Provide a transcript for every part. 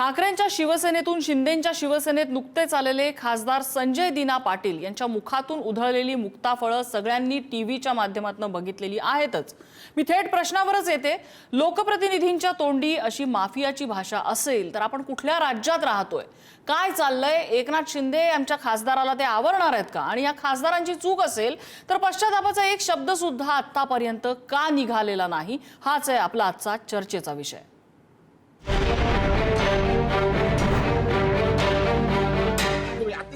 ठाकरेंच्या शिवसेनेतून शिंदेंच्या शिवसेनेत नुकतेच आलेले खासदार संजय दिना पाटील यांच्या मुखातून उधळलेली मुक्ताफळं सगळ्यांनी टीव्हीच्या माध्यमातून बघितलेली आहेतच। मी थेट प्रश्नावरच येते, लोकप्रतिनिधींच्या तोंडी अशी माफियाची भाषा असेल तर आपण कुठल्या राज्यात राहतोय? काय चाललंय? एकनाथ शिंदे आमच्या खासदाराला ते आवरणार आहेत का? आणि या खासदारांची चूक असेल तर पश्चातापाचा एक शब्द सुद्धा आतापर्यंत का निघालेला नाही? हाच आहे आपला आजचा चर्चेचा विषय।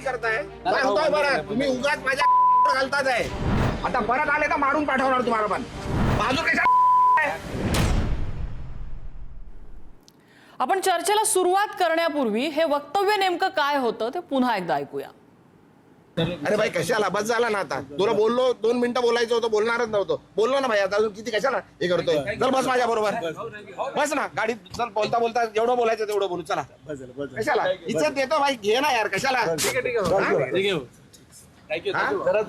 करताय काय होतोय बरं? तुम्ही उगाच माझ्या घालतात आहे। आता परत आले तर मारून पाठवणार तुम्हाला पण। बाजू कशा? आपण चर्चेला सुरुवात करण्यापूर्वी हे वक्तव्य नेमकं काय होतं ते पुन्हा एकदा ऐकूया। अरे भाई कशाला? बस झाला ना आता। तुला बोललो 2 मिनिटं बोलायचं होतं, बोलणारच नव्हतो। बोललो ना भाई, आता अजून किती कशाला हे करतोय? चल बस माझ्या बरोबर, बस ना गाडीत। चल बोलता बोलता जेवढं बोलायचं तेवढं बोलू। चला कशाला? इज्जत देतो भाई, घे ना यार, कशाला?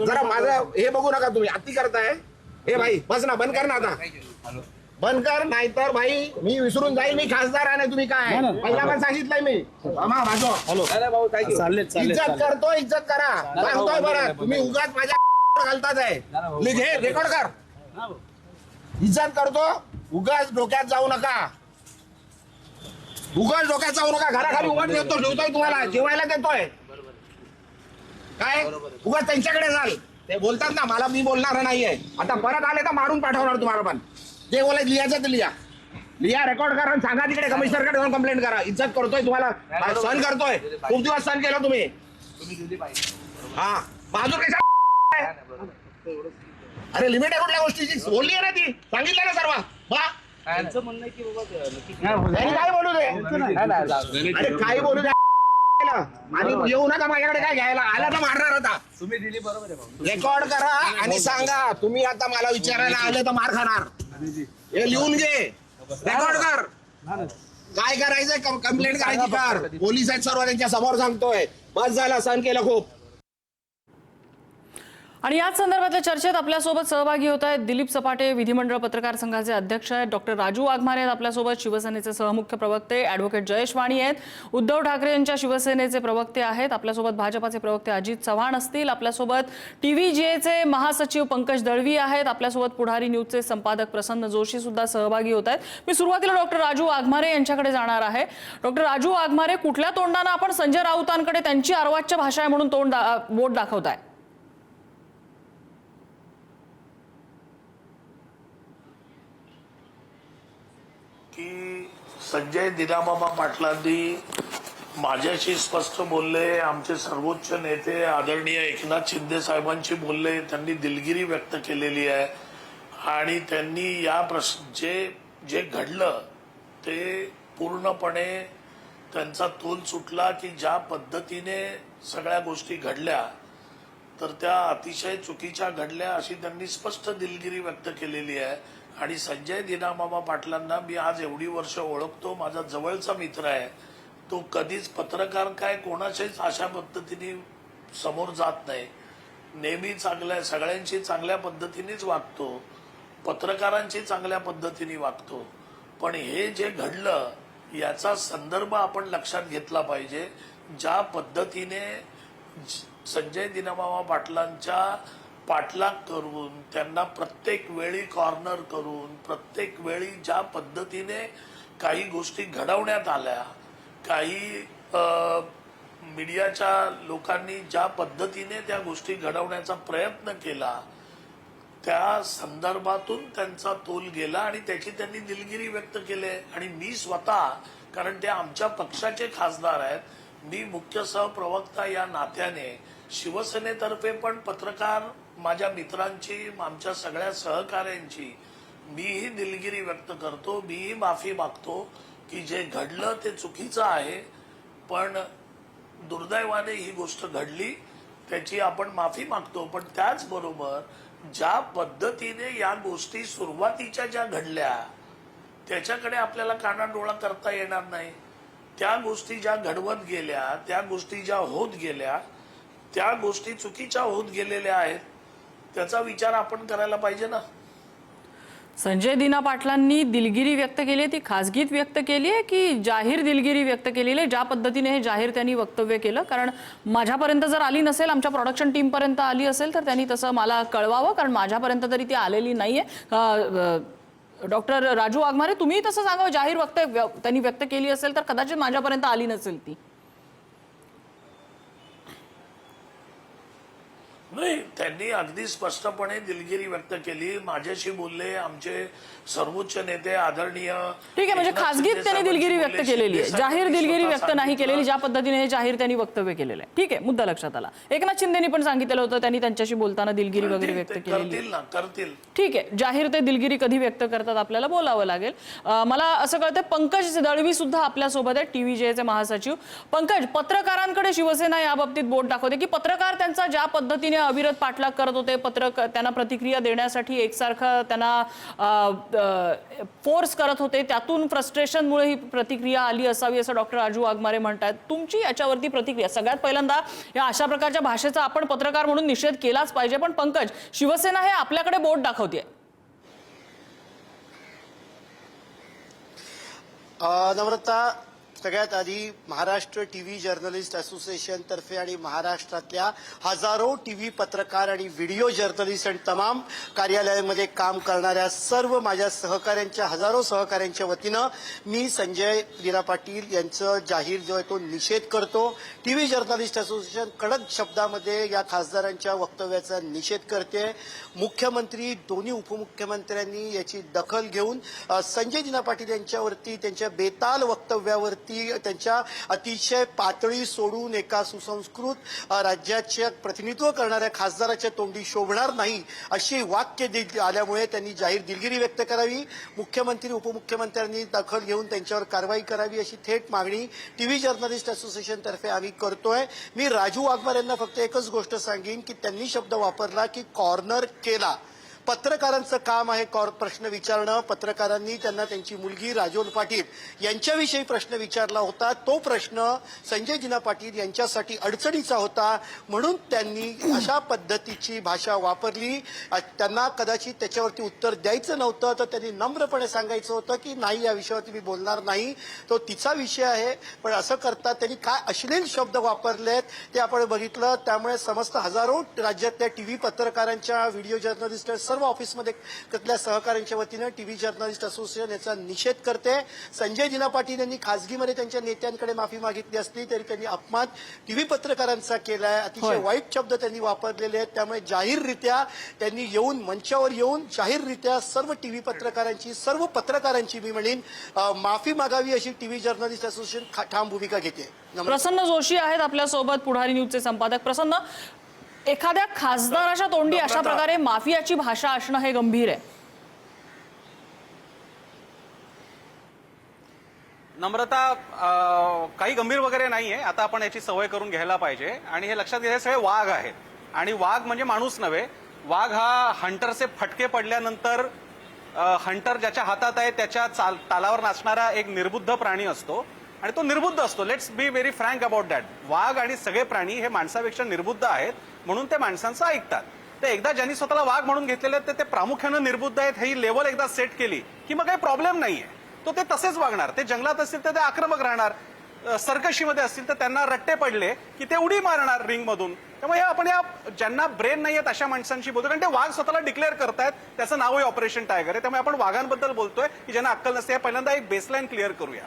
जरा माझं हे बघू नका तुम्ही, अति करताय। हे भाई बस ना, बंद कर ना आता, बंद कर, नाहीतर भाई मी विसरून जाईल मी खासदार आहे। तुम्ही काय पहिला पण सांगितलंय मी। इज्जत करतो, इज्जत करा। काय होतोय बरं? तुम्ही उगाच माझ्या घालतात आहे। घे, रेकॉर्ड कर। इज्जत करतो, उगाच डोक्यात जाऊ नका, उगाच डोक्यात जाऊ नका। घराखाली उगाच देतो, जेवतोय तुम्हाला, जेवायला देतोय काय? उगाच त्यांच्याकडे जाल, ते बोलतात ना मला, मी बोलणार नाहीये। आता परत आले तर मारून पाठवणार तुम्हाला पण। जे बोलायचं लिहायचं ते लिहा, लिहा, रेकॉर्ड करा, सांगा तिकडे कमिशनरकडे जाऊन कंप्लेंट करा। इज्जत करतोय तुम्हाला, सहन करतोय, खूप दिवस सहन केलं तुम्ही। हा बाजू कशा? अरे लिमिट आहे कुठल्या गोष्टीची? बोलली आहे ना ती, सांगितलं ना सर्व। त्यांचं म्हणणं आहे की बाबा काय बोलू दे, अरे काय बोलू दे आणि येऊ नका माझ्याकडे काय घ्यायला। आला तर मारणार होता तुम्ही दिली, बरोबर आहे। रेकॉर्ड करा आणि सांगा तुम्ही आता मला विचारायला आले तर मार खाणार। हे लिहून घे, रेकॉर्ड कर, काय करायचंय कंप्लेंट करायची कर। पोलीस आहेत सर्व, त्यांच्या समोर सांगतोय। बस झाला, सहन केलं खूप। आणि याच संदर्भातल्या चर्चेत आपल्यासोबत सहभागी होत आहेत दिलीप सपाटे, विधिमंडळ पत्रकार संघाचे अध्यक्ष आहेत, डॉक्टर राजू वाघमारे आहेत आपल्यासोबत, शिवसेनेचे सहमुख्य प्रवक्ते ॲडव्होकेट जयेश वाणी आहेत, उद्धव ठाकरे यांच्या शिवसेनेचे प्रवक्ते आहेत आपल्यासोबत, भाजपाचे प्रवक्ते अजित चव्हाण असतील आपल्यासोबत, TVJचे महासचिव पंकज दळवी आहेत आपल्यासोबत, पुढारी न्यूजचे संपादक प्रसन्न जोशी सुद्धा सहभागी होत आहेत। मी सुरुवातीला डॉक्टर राजू वाघमारे यांच्याकडे जाणार आहे। डॉक्टर राजू वाघमारे, कुठल्या तोंडाने आपण संजय राऊतांकडे त्यांची अर्वाच्य भाषा आहे म्हणून बोट दाखवताय? की संजय दिनामामा पाटलांनी माझ्याशी स्पष्ट बोलले, आमचे सर्वोच्च नेते आदरणीय एकनाथ शिंदे साहेबांशी बोलले, त्यांनी दिलगिरी व्यक्त केलेली आहे। आणि त्यांनी या जे घडलं ते पूर्णपणे त्यांचा तोल सुटला की ज्या पद्धतीने सगळ्या गोष्टी घडल्या तर त्या अतिशय चुकीच्या घडल्या अशी त्यांनी स्पष्ट दिलगिरी व्यक्त केलेली आहे। आणि संजय दिनामामा पाटलांना मी आज एवढी वर्ष ओळखतो, माझा जवळचा मित्र आहे। तो कधीच पत्रकार काय कोणाच्याच अशा पद्धतीने समोर जात नाही, नेहमी सगळ्यांशी चांगल्या पद्धतीनेच वागतो, पत्रकारांशी चांगल्या पद्धतीने वागतो। पण हे जे घडलं याचा संदर्भ आपण लक्षात घेतला पाहिजे। ज्या पद्धतीने संजय दिनामामा पाटलांच्या पाठलाग करून, त्यांना प्रत्येक वेळी कॉर्नर करून, प्रत्येक वेळी ज्या पद्धतीने काही गोष्टी घडवण्यात आल्या, काही मीडियाच्या लोकांनी ज्या पद्धतीने त्या गोष्टी घडवण्याचा प्रयत्न केला, त्या संदर्भातून त्यांचा तोल गेला आणि त्याची त्यांनी दिलगिरी व्यक्त केली। आणि मी स्वतः, कारण ते आमच्या पक्षाचे खासदार आहेत, मी मुख्य सहप्रवक्ता या नात्याने शिवसेनेतर्फे पण पत्रकार माझ्या मित्रांची, आमच्या सगळ्या सहकाऱ्यांची मीही दिलगिरी व्यक्त करतो, मीही माफी मागतो की जे घडलं ते चुकीचं आहे। पण दुर्दैवाने ही गोष्ट घडली, त्याची आपण माफी मागतो। पण त्याचबरोबर ज्या पद्धतीने या गोष्टी सुरुवातीच्या ज्या घडल्या त्याच्याकडे आपल्याला कानाडोळा करता येणार नाही। त्या गोष्टी ज्या घडवत गेल्या, त्या गोष्टी ज्या होत गेल्या, त्या गोष्टी चुकीच्या होत गेलेल्या आहेत, त्याचा विचार आपण करायला पाहिजे ना। संजय दिना पाटलांनी दिलगिरी व्यक्त केली आहे ती खासगीत व्यक्त केली आहे की जाहीर दिलगिरी व्यक्त केलेली आहे? ज्या पद्धतीने हे जाहीर त्यांनी वक्तव्य केलं, कारण माझ्यापर्यंत जर आली नसेल, आमच्या प्रोडक्शन टीमपर्यंत आली असेल तर त्यांनी तसं मला कळवावं, कारण माझ्यापर्यंत तरी ती आलेली नाहीये. डॉक्टर राजू वाघमारे, तुम्ही तसं सांगावं, जाहीर वक्तव्य त्यांनी व्यक्त केली असेल तर कदाचित माझ्यापर्यंत आली नसेल ती. नाही, त्यांनी अगदी स्पष्टपणे दिलगिरी व्यक्त केली. माझ्याशी बोलले आमचे सर्वोच्च नेते आदरणीय. ठीक आहे, म्हणजे खासगीत त्यांनी दिलगिरी व्यक्त केलेली आहे, जाहीर दिलगिरी व्यक्त नाही केलेली. ज्या पद्धतीने हे जाहीर त्यांनी वक्तव्य केलेलं आहे, ठीक आहे, मुद्दा लक्षात आला. एकनाथ शिंदेनी पण सांगितलेलं होतं, त्यांनी त्यांच्याशी बोलताना दिलगिरी वगैरे व्यक्त केलेली आहे. करतील. ठीक आहे, जाहीर ते दिलगिरी कधी व्यक्त करतात आपल्याला बोलावं लागेल. मला असं कळतंय पंकज दळवी सुद्धा आपल्या सोबत आहे, TVJचे महासचिव. पंकज, पत्रकारांकडे शिवसेना या बाबतीत बोट दाखवते की पत्रकार त्यांचा ज्या पद्धतीने अविरत पाठलाग करत होते, त्यांना प्रतिक्रिया देण्यासाठी एकसारखं त्यांना फोर्स करत होते, त्यातून फ्रस्ट्रेशनमुळे ही प्रतिक्रिया आली असावी असं डॉक्टर राजू वाघमारे म्हणतात. तुमची याच्यावरती प्रतिक्रिया? सगळ्यात पहिल्यांदा या अशा प्रकारच्या भाषेचा आपण पत्रकार म्हणून निषेध केलाच पाहिजे, पण पंकज, शिवसेना हे आपल्याकडे बोट दाखवते. नम्रता, सगळ्यात आधी महाराष्ट्र टीव्ही जर्नलिस्ट असोसिएशन तर्फे आणि महाराष्ट्रातल्या हजारो टीव्ही पत्रकार आणि व्हिडिओ जर्नलिस्ट आणि तमाम कार्यालयांमध्ये काम करणाऱ्या सर्व माझ्या सहकाऱ्यांच्या, हजारो सहकाऱ्यांच्या वतीनं मी संजय दिना पाटील यांचं जाहीर जो आहे तो निषेध करतो. टीव्ही जर्नलिस्ट असोसिएशन कडक शब्दामध्ये या खासदारांच्या वक्तव्याचा निषेध करते. मुख्यमंत्री, दोन्ही उपमुख्यमंत्र्यांनी याची दखल घेऊन संजय दिना पाटील यांच्यावरती, त्यांच्या बेताल वक्तव्यावरती, त्यांच्या अतिशय पातळी सोडून एका सुसंस्कृत राज्याचे प्रतिनिधित्व करणाऱ्या खासदाराच्या तोंडी शोभणार नाही अशी वाक्य आल्यामुळे त्यांनी जाहीर दिलगिरी व्यक्त करावी. मुख्यमंत्री, उपमुख्यमंत्र्यांनी दखल घेऊन त्यांच्यावर कारवाई करावी अशी थेट मागणी टीव्ही जर्नलिस्ट असोसिएशन तर्फे आम्ही करतोय. मी राजू वाघमारे यांना फक्त एकच गोष्ट सांगेन की त्यांनी शब्द वापरला की कॉर्नर केला. पत्रकारांचं काम आहे प्रश्न विचारणं. पत्रकारांनी त्यांना त्यांची मुलगी राजोल पाटील यांच्याविषयी प्रश्न विचारला होता. तो प्रश्न संजय दिना पाटील यांच्यासाठी अडचणीचा होता, म्हणून त्यांनी अशा पद्धतीची भाषा वापरली. त्यांना कदाचित त्याच्यावरती उत्तर द्यायचं नव्हतं, तर त्यांनी नम्रपणे सांगायचं होतं की नाही, या विषयावरती मी बोलणार नाही, तो तिचा विषय आहे. पण असं करतात त्यांनी काय अश्लील शब्द वापरलेत ते आपण बघितलं. त्यामुळे समस्त हजारो राज्यातल्या टीव्ही पत्रकारांच्या, व्हिडिओ जर्नलिस्ट, सर्व ऑफिसमध्ये त्यातल्या सहकाऱ्यांच्या वतीनं टीव्ही जर्नलिस्ट असोसिएशन याचा निषेध करते. संजय दिना पाटील यांनी खासगीमध्ये त्यांच्या नेत्यांकडे माफी मागितली असली तरी त्यांनी अपमान टीव्ही पत्रकारांचा केलाय. अतिशय वाईट शब्द त्यांनी वापरलेले आहेत. त्यामुळे जाहीररित्या त्यांनी येऊन, मंचावर येऊन जाहीररित्या सर्व टीव्ही पत्रकारांची, सर्व पत्रकारांची मी म्हणेन माफी मागावी अशी टीव्ही जर्नलिस्ट असोसिएशन ठाम भूमिका घेते. प्रसन्न जोशी आहेत आपल्यासोबत, पुढारी न्यूजचे संपादक. प्रसन्न, एखाद्या खासदाराच्या तोंडी अशा प्रकारे माफियाची भाषा असणं हे गंभीर आहे. नम्रता, काही गंभीर वगैरे नाहीये. आता आपण याची सवय करून घ्यायला पाहिजे. आणि हे लक्षात घ्यायचे सगळे वाघ आहेत, आणि वाघ म्हणजे माणूस नव्हे. वाघ हा हंटरचे फटके पडल्यानंतर हंटर ज्याच्या हातात आहे त्याच्या तालावर नाचणारा एक निर्बुद्ध प्राणी असतो, आणि तो निर्बुद्ध असतो. Let's be very frank about that. वाघ आणि सगळे प्राणी हे माणसापेक्षा निर्बुद्ध आहेत, म्हणून ते माणसांचं ऐकतात. ते एकदा ज्यांनी स्वतःला वाघ म्हणून घेतलेले आहेत ते प्रामुख्यानं निर्बुद्ध आहेत, ही लेवल एकदा सेट केली की मग काही प्रॉब्लेम नाहीये. तो ते तसेच वागणार. ते जंगलात असतील तर ते आक्रमक राहणार, सर्कशीमध्ये असतील तर त्यांना रट्टे पडले की ते उडी मारणार रिंगमधून. त्यामुळे आपण या ज्यांना ब्रेन नाही आहेत अशा माणसांशी बोलतो, कारण ते वाघ स्वतःला डिक्लेअर करतायत. त्याचं नावही ऑपरेशन टायगर आहे. त्यामुळे आपण वाघांबद्दल बोलतोय की ज्यांना अक्कल नसते. पहिल्यांदा एक बेसलाईन क्लिअर करूया.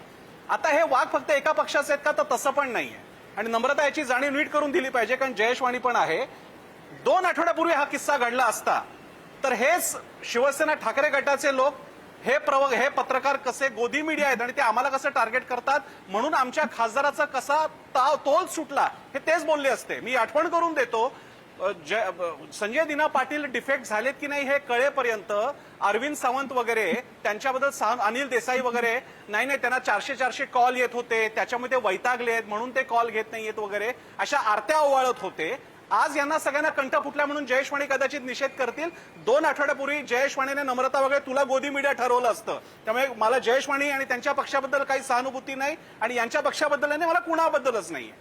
आता हे वाघ फक्त एका पक्षाचे आहेत का, तर तसं पण नाहीये. आणि नम्रता, याची जाणीव नीट करून दिली पाहिजे, कारण जयेशवाणी पण आहे. 2 आठवड्यापूर्वी हा किस्सा घडला असता तर हेच शिवसेना ठाकरे गटाचे लोक, हे पत्रकार कसे गोदी मीडिया आहेत आणि ते आम्हाला कसं टार्गेट करतात, म्हणून आमच्या खासदाराचा कसा तोल सुटला, हे तेच बोलले असते. मी आठवण करून देतो, संजय दिना पाटील डिफेक्ट झालेत की नाही हे कळेपर्यंत अरविंद सावंत वगैरे, त्यांच्याबद्दल अनिल देसाई वगैरे, नाही त्यांना 400 कॉल येत होते, त्याच्यामध्ये वैतागले आहेत म्हणून ते कॉल घेत नाहीयेत वगैरे, अशा आरत्या ओवाळत होते. आज यांना सगळ्यांना कंठ फुटला म्हणून जयेशवाणी कदाचित निषेध करतील. 2 आठवड्यापूर्वी जयेशवाणीने नम्रता वगैरे तुला गोदी मीडिया ठरवलं असतं. त्यामुळे मला जयेशवाणी आणि त्यांच्या पक्षाबद्दल काही सहानुभूती नाही, आणि यांच्या पक्षाबद्दल नाही, मला कुणाबद्दलच नाहीये.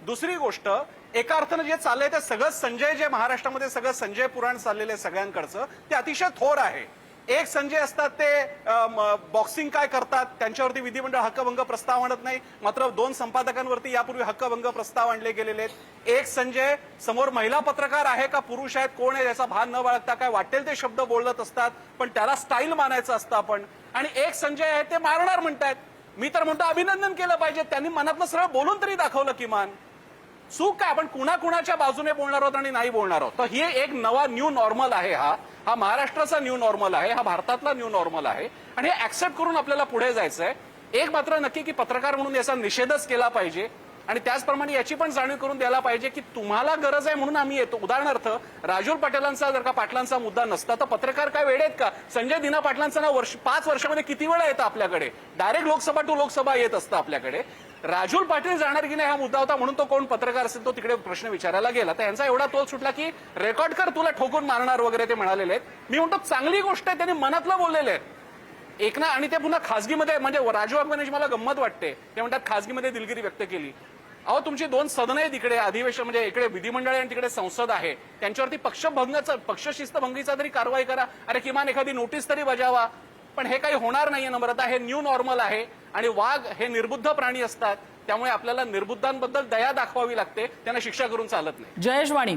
दुसरी गोष्ट, एका अर्थानं जे चाललंय ते सगळं संजय, जे महाराष्ट्रामध्ये सगळं संजय पुराण चाललेलं आहे सगळ्यांकडचं, ते अतिशय थोर आहे. एक संजय असतात ते बॉक्सिंग काय करतात, त्यांच्यावरती विधिमंडळ हक्कभंग प्रस्ताव आणत नाही, मात्र 2 संपादकांवरती यापूर्वी हक्कभंग प्रस्ताव आणले गेलेले आहेत. एक संजय समोर महिला पत्रकार आहे का पुरुष आहेत कोण आहे याचा भान न बाळगता काय वाटेल ते शब्द बोलत असतात, पण त्याला स्टाईल मानायचं असतं आपण. आणि एक संजय आहे ते मारणार म्हणतायत. मी तर म्हणतो अभिनंदन केलं पाहिजे, त्यांनी मनातलं सरळ बोलून तरी दाखवलं किमान. चूक काय, आपण कुणाकुणाच्या बाजूने बोलणार आहोत आणि नाही बोलणार आहोत. तर हे एक नवा न्यू नॉर्मल आहे. हा महाराष्ट्राचा न्यू नॉर्मल आहे, हा भारतातला न्यू नॉर्मल आहे आणि हे ऍक्सेप्ट करून आपल्याला पुढे जायचंय. एक मात्र नक्की की पत्रकार म्हणून याचा निषेधच केला पाहिजे आणि त्याचप्रमाणे याची पण जाणीव करून द्यायला पाहिजे की तुम्हाला गरज आहे म्हणून आम्ही येतो. उदाहरणार्थ राजूर पाटलांचा जर का पाटलांचा मुद्दा नसता तर पत्रकार काय वेळ आहेत का? संजय दिना पाटलांचा ना 5 वर्षामध्ये किती वेळा येतं आपल्याकडे, डायरेक्ट लोकसभा टू लोकसभा येत असतं आपल्याकडे. राजूर पाटील जाणार की नाही हा मुद्दा होता म्हणून तो कोण पत्रकार असेल तो तिकडे प्रश्न विचारायला गेला. तर यांचा एवढा तोल सुटला की रेकॉर्ड कर तुला ठोकून मारणार वगैरे ते म्हणालेले आहेत. मी म्हणतो चांगली गोष्ट आहे, त्यांनी मनातलं बोललेले आहेत. एक ना आणि ते पुन्हा खासगीमध्ये म्हणजे राजू वाघमारेची मला गंमत वाटते. ते म्हणतात खासगीमध्ये दिलगिरी व्यक्त केली. अहो तुमची 2 सदनं आहेत इकडे, अधिवेशन म्हणजे इकडे विधिमंडळ आणि तिकडे संसद आहे, त्यांच्यावरती पक्षशिस्तभंगीचा तरी कारवाई करा. अरे किमान एखादी नोटीस तरी बजावा. पण हे काही होणार नाहीये नम्रता. हे न्यू नॉर्मल आहे आणि वाघ हे निर्बुद्ध प्राणी असतात, त्यामुळे आपल्याला निर्बुद्धांबद्दल दया दाखवावी लागते, त्यांना शिक्षा करून चालत नाही. जयेश वाणी,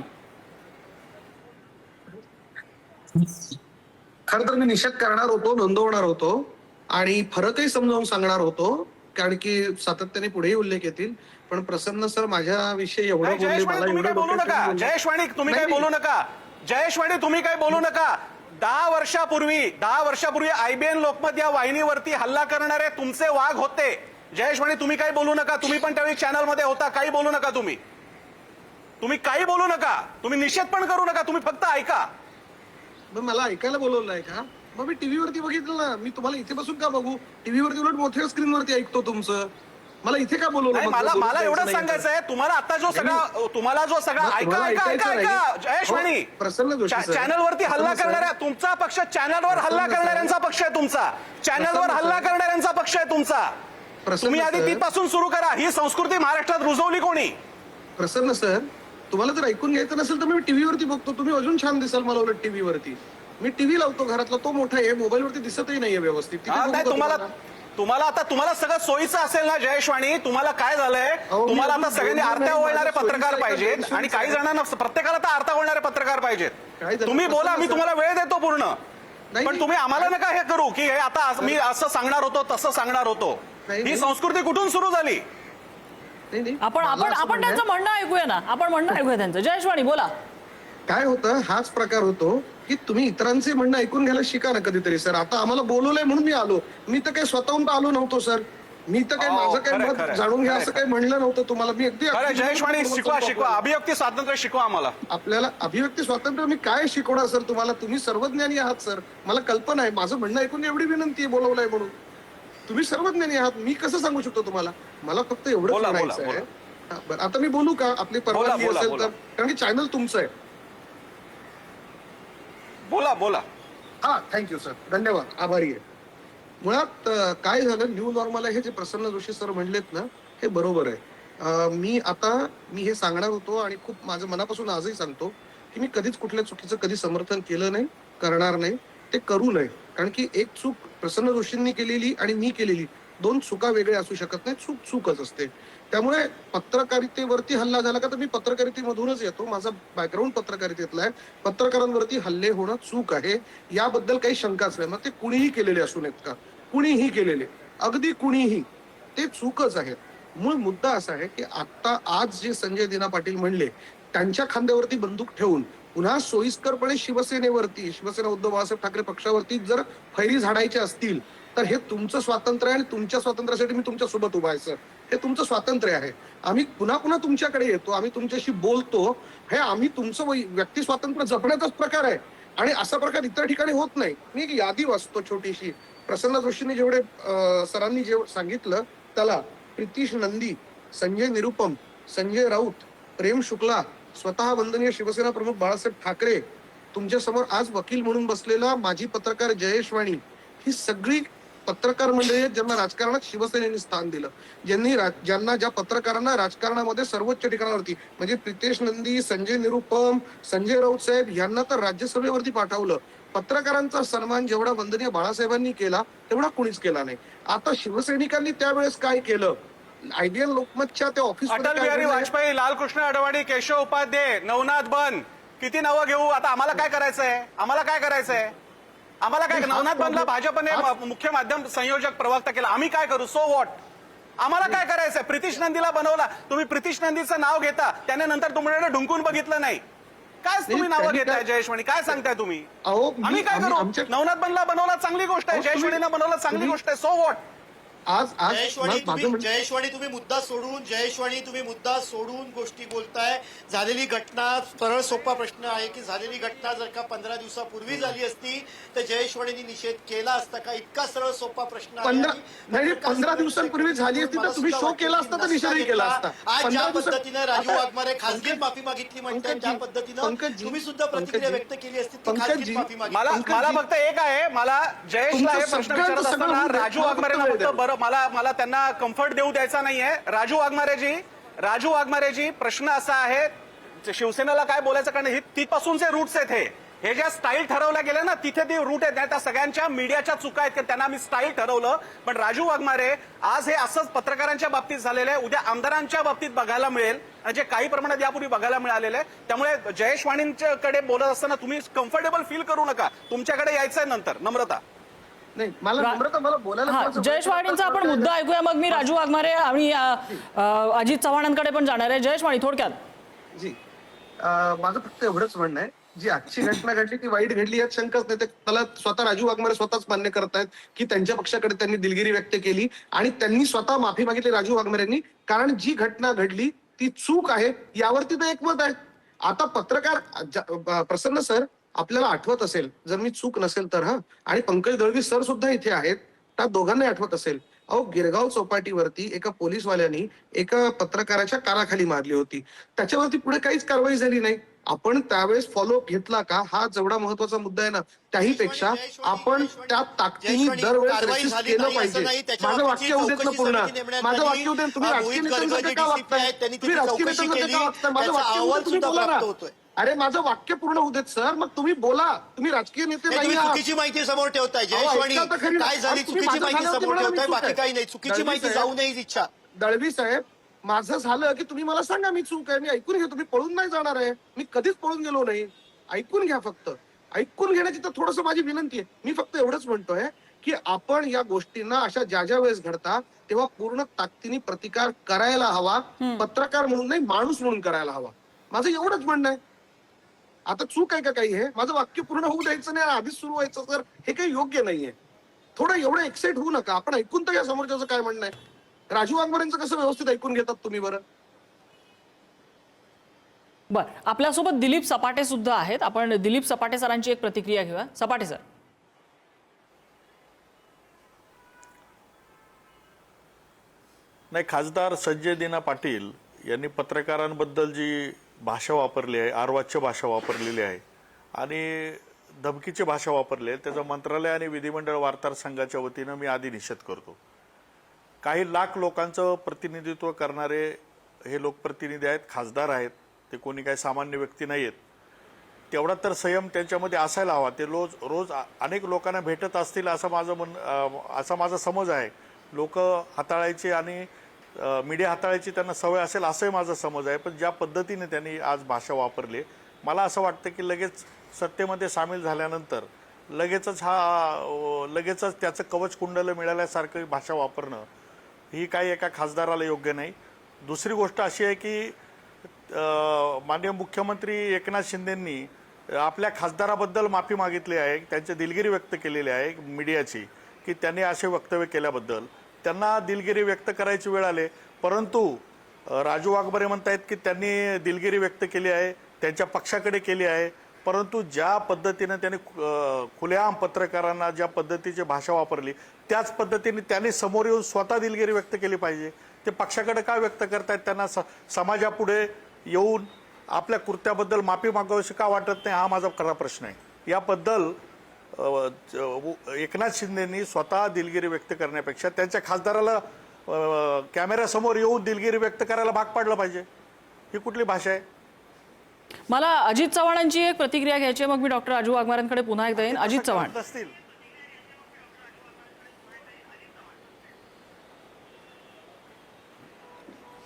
खरं तर मी निषेध करणार होतो, नोंदवणार होतो आणि फरकही समजावून सांगणार होतो, कारण की सातत्याने पुढेही उल्लेख येतील. पण प्रसन्न सर माझ्याविषयी एवढं बोलले, जयेश वाणी मला तुम्ही काय एवढं बोलू नका. डोक्यात जयेश वाणी तुम्ही काय नाही, बोलू नका. जयेश वाणी तुम्ही काय बोलू नका. 10 वर्षापूर्वी IBN लोकमत या वाहिनीवरती हल्ला करणारे तुमचे वाघ होते. जयेश वाणी तुम्ही काही बोलू नका. तुम्ही पण त्यावेळी चॅनलमध्ये होता. काही बोलू नका. तुम्ही काही बोलू नका. तुम्ही निषेध पण करू नका. तुम्ही फक्त ऐका. मग मला ऐकायला बोलवलंय का? मग मी टीव्हीवरती बघितलं ना. मी तुम्हाला इथे बसून का बघू? टीव्हीवरती उलट मोठ्या स्क्रीनवरती ऐकतो तुमचं. मला इथे का बोलवलं? नाही, मला एवढंच सांगायचं आहे तुम्हाला आता जो सगळा ऐका जयेश वाणी, प्रसन्न जोशी सर, चॅनलवरती हल्ला करणाऱ्या तुमचा पक्ष, चॅनलवर हल्ला करणाऱ्यांचा पक्ष आहे तुमचा, चॅनलवर हल्ला करणाऱ्यांचा पक्ष आहे तुमचा. तुम्ही आधी तिथपासून सुरू करा. ही संस्कृती महाराष्ट्रात रुजवली कोणी? प्रसन्न सर, तुम्हाला जर ऐकून घ्यायचं नसेल तर मी टीव्हीवरती बघतो. तुम्ही अजून छान दिसाल मला उलट टीव्हीवरती. मी टीव्ही लावतो घरातला, तो मोठा आहे, मोबाईलवरती दिसतही नाहीये व्यवस्थित. तिथे बघू का तुम्हाला सगळं सोयीचं असेल ना जयेश वाणी. तुम्हाला काय झालंय, तुम्हाला आता सगळ्यांनी आरत्या ओळणारे पत्रकार पाहिजेत आणि काही जणांना प्रत्येकाला तर आरत्या ओळणारे पत्रकार पाहिजेत. तुम्ही बोला, मी तुम्हाला वेळ देतो पूर्ण. पण तुम्ही आम्हाला नका हे करू की हे आता मी असं सांगणार होतो तसं सांगणार होतो. ही संस्कृती कुठून सुरू झाली? आपण त्यांचं म्हणणं ऐकूया ना. आपण म्हणणं ऐकूया त्यांचं. जयेश वाणी बोला. काय होतं, हाच प्रकार होतो की तुम्ही इतरांचे म्हणणं ऐकून घ्यायला शिका ना कधीतरी सर. आता आम्हाला बोलवलंय म्हणून मी आलो. मी तर काही स्वतःहून आलो नव्हतो सर. मी तर काही माझं काही मत जाणून घ्या असं काही म्हणलं नव्हतं तुम्हाला. मी अगदी जयेश वाणी शिकवा अभिव्यक्ती स्वातंत्र्य शिकवा आम्हाला. आपल्याला अभिव्यक्ती स्वातंत्र्य मी काय शिकवणार सर तुम्हाला? तुम्ही सर्वज्ञानी आहात सर, मला कल्पना आहे. माझं म्हणणं ऐकून एवढी विनंती आहे बोलवलंय म्हणून. तुम्ही सर्वज्ञानी आहात, मी कसं सांगू शकतो तुम्हाला? मला फक्त एवढं म्हणायचं आहे. बरं, आता मी बोलू का? आपली परवानगी असेल तर, कारण की चॅनल तुमचं आहे. बोला. हा, थँक्यू सर, धन्यवाद, आभारी आहे. मुळात काय झालं, न्यू नॉर्मल आहे हे जे प्रसन्न जोशी सर म्हणलेत ना, हे बरोबर आहे. मी हे सांगणार होतो आणि खूप माझं मनापासून आजही सांगतो की मी कधीच कुठल्या चुकीचं कधी समर्थन केलं नाही, करणार नाही, ते करू नये. कारण की एक चूक प्रसन्न जोशींनी केलेली आणि मी केलेली 2 चुका वेगळ्या असू शकत नाही. चूक चूकच असते. त्यामुळे पत्रकारितेवरती हल्ला झाला का, तर मी पत्रकारितेमधूनच येतो, माझा बॅकग्राऊंड पत्रकारितेतला आहे. पत्रकारांवरती हल्ले होणं चूक आहे, याबद्दल काही शंकाच नाही. मग ते कुणीही केलेले असू नयेत का, कुणीही केलेले, अगदी कुणीही, ते चूकच आहे. मूळ मुद्दा असा आहे की आज जे संजय दिना पाटील म्हणले, त्यांच्या खांद्यावरती बंदूक ठेवून पुन्हा सोयीस्करपणे शिवसेना उद्धव बाळासाहेब ठाकरे पक्षावरती जर फैरी झाडायच्या असतील तर हे तुमचं स्वातंत्र्य आहे आणि तुमच्या स्वातंत्र्यासाठी मी तुमच्या सोबत उभा आहे सर. हे तुमचं स्वातंत्र्य आहे. आम्ही पुन्हा तुमच्याकडे येतो, आम्ही तुमच्याशी बोलतो. हे आम्ही तुमचं व्यक्ती स्वातंत्र्य जपण्याचाच प्रकार आहे आणि असा प्रकार इतर ठिकाणी होत नाही. मी एक यादी वाचतो छोटीशी. प्रसन्न जोशींनी सरांनी जे सांगितलं त्याला प्रितीश नंदी, संजय निरुपम, संजय राऊत, प्रेम शुक्ला, स्वतः वंदनीय शिवसेना प्रमुख बाळासाहेब ठाकरे, तुमच्या समोर आज वकील म्हणून बसलेला माजी पत्रकार जयेश वाणी, ही सगळी पत्रकार मंडळी आहेत ज्यांना राजकारणात शिवसेनेने स्थान दिलं, ज्यांना ज्या पत्रकारांना राजकारणामध्ये सर्वोच्च ठिकाणावरती म्हणजे प्रितेश नंदी, संजय निरुपम, संजय राऊत साहेब यांना तर राज्यसभेवरती पाठवलं. पत्रकारांचा सन्मान जेवढा वंदनीय बाळासाहेबांनी केला तेवढा कुणीच केला नाही. आता शिवसैनिकांनी त्यावेळेस काय केलं, आयबीएन लोकमतच्या त्या ऑफिस अटल बिहारी वाजपेयी, लालकृष्ण अडवाणी, केशव उपाध्ये, नवनाथ बन, किती नावं घेऊ? आता आम्हाला काय करायचंय? आम्हाला काय नवनाथ बनला भाजपने मुख्य माध्यम संयोजक प्रवक्ता केला, आम्ही काय करू? So what? आम्हाला काय करायचंय? प्रितीश नंदीला बनवला तुम्ही, प्रितीश नंदीचं नाव घेता, त्याने नंतर तुमच्याकडे ढुंकून बघितलं नाही. काय तुम्ही नावं घेताय जयेशवाणी? काय सांगताय तुम्ही? आम्ही काय करू? नवनाथ बनला बनवला चांगली गोष्ट आहे, जयेशवाणीला बनवला चांगली गोष्ट आहे. So what? जयेशवाणी तुम्ही मुद्दा सोडून गोष्टी बोलताय. झालेली घटना, सरळ सोपा प्रश्न आहे की झालेली घटना जर का 15 दिवसापूर्वी झाली असती तर जयेशवाणींनी निषेध केला असता का? इतका सरळ सोपा प्रश्न आहे. 15 दिवसांपूर्वी झाली असती तर तुम्ही शो केला असता तर निषेधही केला असता. आज ज्या पद्धतीनं राजू वाघमारे खासगीत माफी मागितली म्हणतात, त्या पद्धतीनं तुम्ही सुद्धा प्रतिक्रिया व्यक्त केली असती ती खासगीत माफी मागितली. मला फक्त एक आहे, मला जयेशला हे प्रश्न विचारत असताना राजू वाघमारेंना फक्त मला त्यांना कम्फर्ट देऊ द्यायचा नाहीये. राजू वाघमारेजी प्रश्न असा आहे, शिवसेनेला काय बोलायचं, कारण हे तिथपासूनचे रूट्स आहेत. हे ज्या स्टाईल ठरवल्या गेल्या ना, तिथे ती रूट आहेत. त्या सगळ्यांच्या मीडियाच्या चुका आहेत, त्यांना आम्ही स्टाईल ठरवलं. पण राजू वाघमारे आज हे असंच पत्रकारांच्या बाबतीत झालेलं आहे, उद्या आमदारांच्या बाबतीत बघायला मिळेल, आणि जे काही प्रमाणात यापूर्वी बघायला मिळालेलं आहे. त्यामुळे जयेशवाणींच्याकडे बोलत असताना तुम्ही कम्फर्टेबल फील करू नका. तुमच्याकडे यायचंय नंतर. नम्रता नाही, मला बोलायला जयेशवाणींचा आपण मुद्दा ऐकूया, मग मी राजू वाघमारे आणि अजित चव्हाणांकडे पण जाणार आहे. जयेशवाणी, थोडक्यात. जी, माझं फक्त एवढंच म्हणणं आहे, जी आजची घटना घडली ती वाईट घडली यात शंकाच नाही. त्याला स्वतः राजू वाघमारे स्वतःच मान्य करतायत की त्यांच्या पक्षाकडे त्यांनी दिलगिरी व्यक्त केली आणि त्यांनी स्वतः माफी मागितली राजू वाघमारेंनी, कारण जी घटना घडली ती चूक आहे यावरती तर एकमत आहे. आता पत्रकार प्रसन्न सर, आपल्याला आठवत असेल, जर मी चूक नसेल तर, आणि पंकज दळवी सर सुद्धा इथे आहेत, त्या दोघांनाही आठवत असेल, गिरगाव चौपाटीवरती एका पोलीसवाल्यांनी एका पत्रकाराच्या कानाखाली मारली होती. त्याच्यावरती पुढे काहीच कारवाई झाली नाही. आपण त्यावेळेस फॉलोअप घेतला का? हा जेवढा महत्वाचा मुद्दा आहे ना, त्याही पेक्षा आपण त्या ताकदीने दरवेळेस रेसिस्ट केलं पाहिजे. माझं वाक्य उद्याच पूर्ण, माझं वाक्य उद्या, तुम्ही राजकीय नेत्यांसारखं का वागताय? तुम्ही राजकीय नेत्यांसारखं का वागताय? माझं वाक्य उद्या तुम्ही बोला ना. अरे माझं वाक्य पूर्ण होऊ देत सर, मग तुम्ही बोला. तुम्ही राजकीय नेते नाही आहात. चुकीची माहिती समोर ठेवताय जयेशवाणी. काय झाली? चुकीची माहिती समोर ठेवताय, बाकी काही नाही. चुकीची माहिती जाऊ नये इच्छा. दळवी साहेब, माझं झालं की तुम्ही मला सांगा, मी चूक आहे, मी ऐकून घेतो. मी पळून नाही जाणार आहे, मी कधीच पळून गेलो नाही. ऐकून घ्या, फक्त ऐकून घेण्याची तर थोडस माझी विनंती आहे. मी फक्त एवढंच म्हणतोय की आपण या गोष्टींना अशा ज्या वेळेस घडता तेव्हा पूर्ण ताकदीने प्रतिकार करायला हवा. पत्रकार म्हणून नाही, माणूस म्हणून करायला हवा. माझं एवढंच म्हणणं आहे. आता चूक आहे का काही? हे माझं वाक्य पूर्ण होऊ द्यायचं नाही, आधीच सुरू व्हायचं सर, हे काही योग्य नाहीये. थोडं एवढं एक्साइट होऊ नका. आपण ऐकून तर या समोरच्याचं काय म्हणणं आहे. राजू वाघमारेंचं कसं व्यवस्थित ऐकून घेतात तुम्ही बरं? आपल्यासोबत दिलीप सपाटे सुद्धा आहेत. आपण दिलीप सपाटे सरांची एक प्रतिक्रिया घेऊया. सपाटे सर. नाही, खासदार संजय दिना पाटील यांनी पत्रकारांबद्दल जी भाषा वापरली आहे, अर्वाच्य भाषा वापरलेली आहे आणि धमकीची भाषा वापरली आहे, त्याचं मंत्रालय आणि विधिमंडळ वार्ताहर संघाच्या वतीनं मी आधी निषेध करतो. काही लाख लोकांचं प्रतिनिधित्व करणारे हे लोकप्रतिनिधी आहेत, खासदार आहेत, ते कोणी काही सामान्य व्यक्ती नाही आहेत. तेवढा तर संयम त्यांच्यामध्ये असायला हवा. ते रोज अनेक लोकांना भेटत असतील असा माझा समज आहे. लोक हाताळायचे आणि मीडिया हाताळायची त्यांना सवय असेल असंही माझा समज आहे. पण ज्या पद्धतीने त्यांनी आज भाषा वापरली, मला असं वाटतं की लगेच सत्तेमध्ये सामील झाल्यानंतर लगेचच त्याचं कवच कुंडलं मिळाल्यासारखं भाषा वापरणं ही काही एका खासदाराला योग्य नाही. दुसरी गोष्ट अशी आहे की माननीय मुख्यमंत्री एकनाथ शिंदेंनी आपल्या खासदाराबद्दल माफी मागितली आहे, त्यांची दिलगिरी व्यक्त केलेली आहे मीडियाची, की त्यांनी असे वक्तव्य केल्याबद्दल त्यांना दिलगिरी व्यक्त करायची वेळ आली. परंतु राजू वाघमारे म्हणतायत की त्यांनी दिलगिरी व्यक्त केली आहे, त्यांच्या पक्षाकडे केली आहे. परंतु ज्या पद्धतीने त्यांनी खुलेआम पत्रकारांना ज्या पद्धतीची भाषा वापरली, त्याच पद्धतीने त्यांनी समोर येऊन स्वतः दिलगिरी व्यक्त केली पाहिजे. ते पक्षाकडे का व्यक्त करतायत? त्यांना समाजापुढे येऊन आपल्या कृत्याबद्दल माफी मागावीशी का वाटत नाही, हा माझा खरा प्रश्न आहे. याबद्दल एकनाथ शिंदेनी स्वतः दिलगिरी व्यक्त करण्यापेक्षा त्यांच्या खासदाराला कॅमेऱ्यासमोर येऊन दिलगिरी व्यक्त करायला भाग पाडलं पाहिजे. ही कुठली भाषा आहे? मला अजित चव्हाणांची एक प्रतिक्रिया घ्यायची आहे, मग मी डॉक्टर राजू वाघमारेंकडे पुन्हा एकदा येईन. अजित चव्हाण. असतील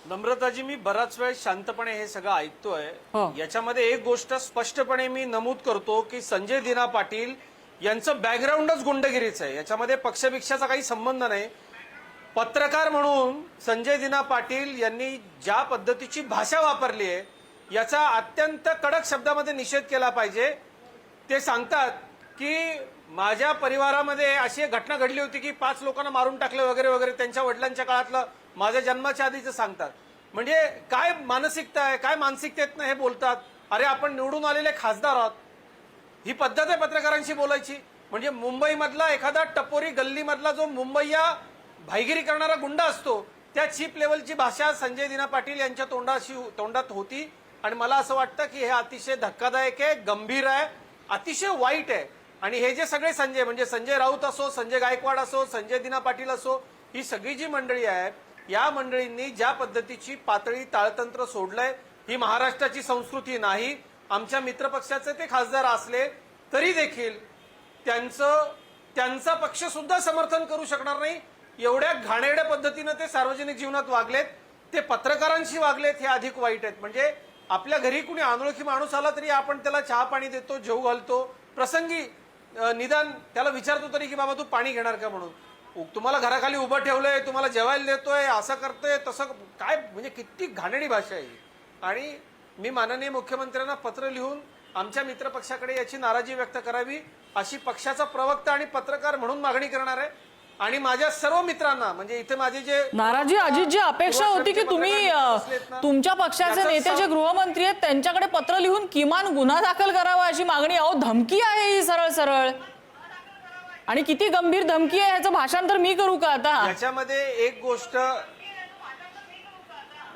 नम्रताजी, मी बराच वेळ शांतपणे हे सगळं ऐकतोय. हो. याच्यामध्ये एक गोष्ट स्पष्टपणे मी नमूद करतो की संजय दिना पाटील यांचं बॅकग्राऊंडच गुंडगिरीचं आहे. याच्यामध्ये पक्षभिक्षाचा काही संबंध नाही. पत्रकार म्हणून संजय दिना पाटील यांनी ज्या पद्धतीची भाषा वापरली आहे याचा अत्यंत कडक शब्दामध्ये निषेध केला पाहिजे. ते सांगतात की माझ्या परिवारामध्ये अशी एक घटना घडली होती की 5 लोकांना मारून टाकलं वगैरे वगैरे, त्यांच्या वडिलांच्या काळातलं, माझ्या जन्माच्या आधीचं सांगतात. म्हणजे काय मानसिकता आहे, काय मानसिकतेतनं हे बोलतात. अरे आपण निवडून आलेले खासदार आहोत, ही पद्धत आहे पत्रकारांशी बोलायची. म्हणजे मुंबईमधला एखादा टपोरी गल्लीमधला जो मुंबईया भाईगिरी करणारा गुंडा असतो त्या चीप लेवलची भाषा संजय दिना पाटील यांच्या तोंडात होती. आणि मला असं वाटतं की हे अतिशय धक्कादायक आहे, गंभीर आहे, अतिशय वाईट आहे. आणि हे जे सगळे संजय, म्हणजे संजय राऊत असो, संजय गायकवाड असो, संजय दिना पाटील असो, ही सगळी जी मंडळी आहे, या मंडळींनी ज्या पद्धतीची पातळी ताळतंत्र सोडलंय, ही महाराष्ट्राची संस्कृती नाही. आमच्या मित्रपक्षाचे ते खासदार असले तरी देखील त्यांचा पक्ष सुद्धा समर्थन करू शकणार नाही. एवढ्या घाणेरड्या पद्धतीनं ते सार्वजनिक जीवनात वागलेत, ते पत्रकारांशी वागलेत, हे अधिक वाईट आहेत. म्हणजे आपल्या घरी कुणी अनोळखी माणूस आला तरी आपण त्याला चहा पाणी देतो, जेवू घालतो, प्रसंगी निदान त्याला विचारतो तरी की बाबा तू पाणी घेणार का म्हणून. तुम्हाला घराखाली उभं ठेवलंय, तुम्हाला जेवायला देतोय, असं करतोय तसं काय, म्हणजे किती घाणेरडी भाषा आहे. आणि मी माननीय मुख्यमंत्र्यांना पत्र लिहून आमच्या मित्रपक्षाकडे याची नाराजी व्यक्त करावी अशी पक्षाचा प्रवक्ता आणि पत्रकार म्हणून मागणी करणार आहे. आणि माझ्या सर्व मित्रांना, म्हणजे इथे माझे जे नाराजी अजितजी अपेक्षा होती की तुम्ही तुमच्या पक्षाचे नेते जे गृहमंत्री आहेत त्यांच्याकडे पत्र लिहून किमान गुन्हा दाखल करावा अशी मागणी. अहो धमकी आहे ही सरळ सरळ, आणि किती गंभीर धमकी आहे ह्याचं भाषांतर मी करू का आता? याच्यामध्ये एक गोष्ट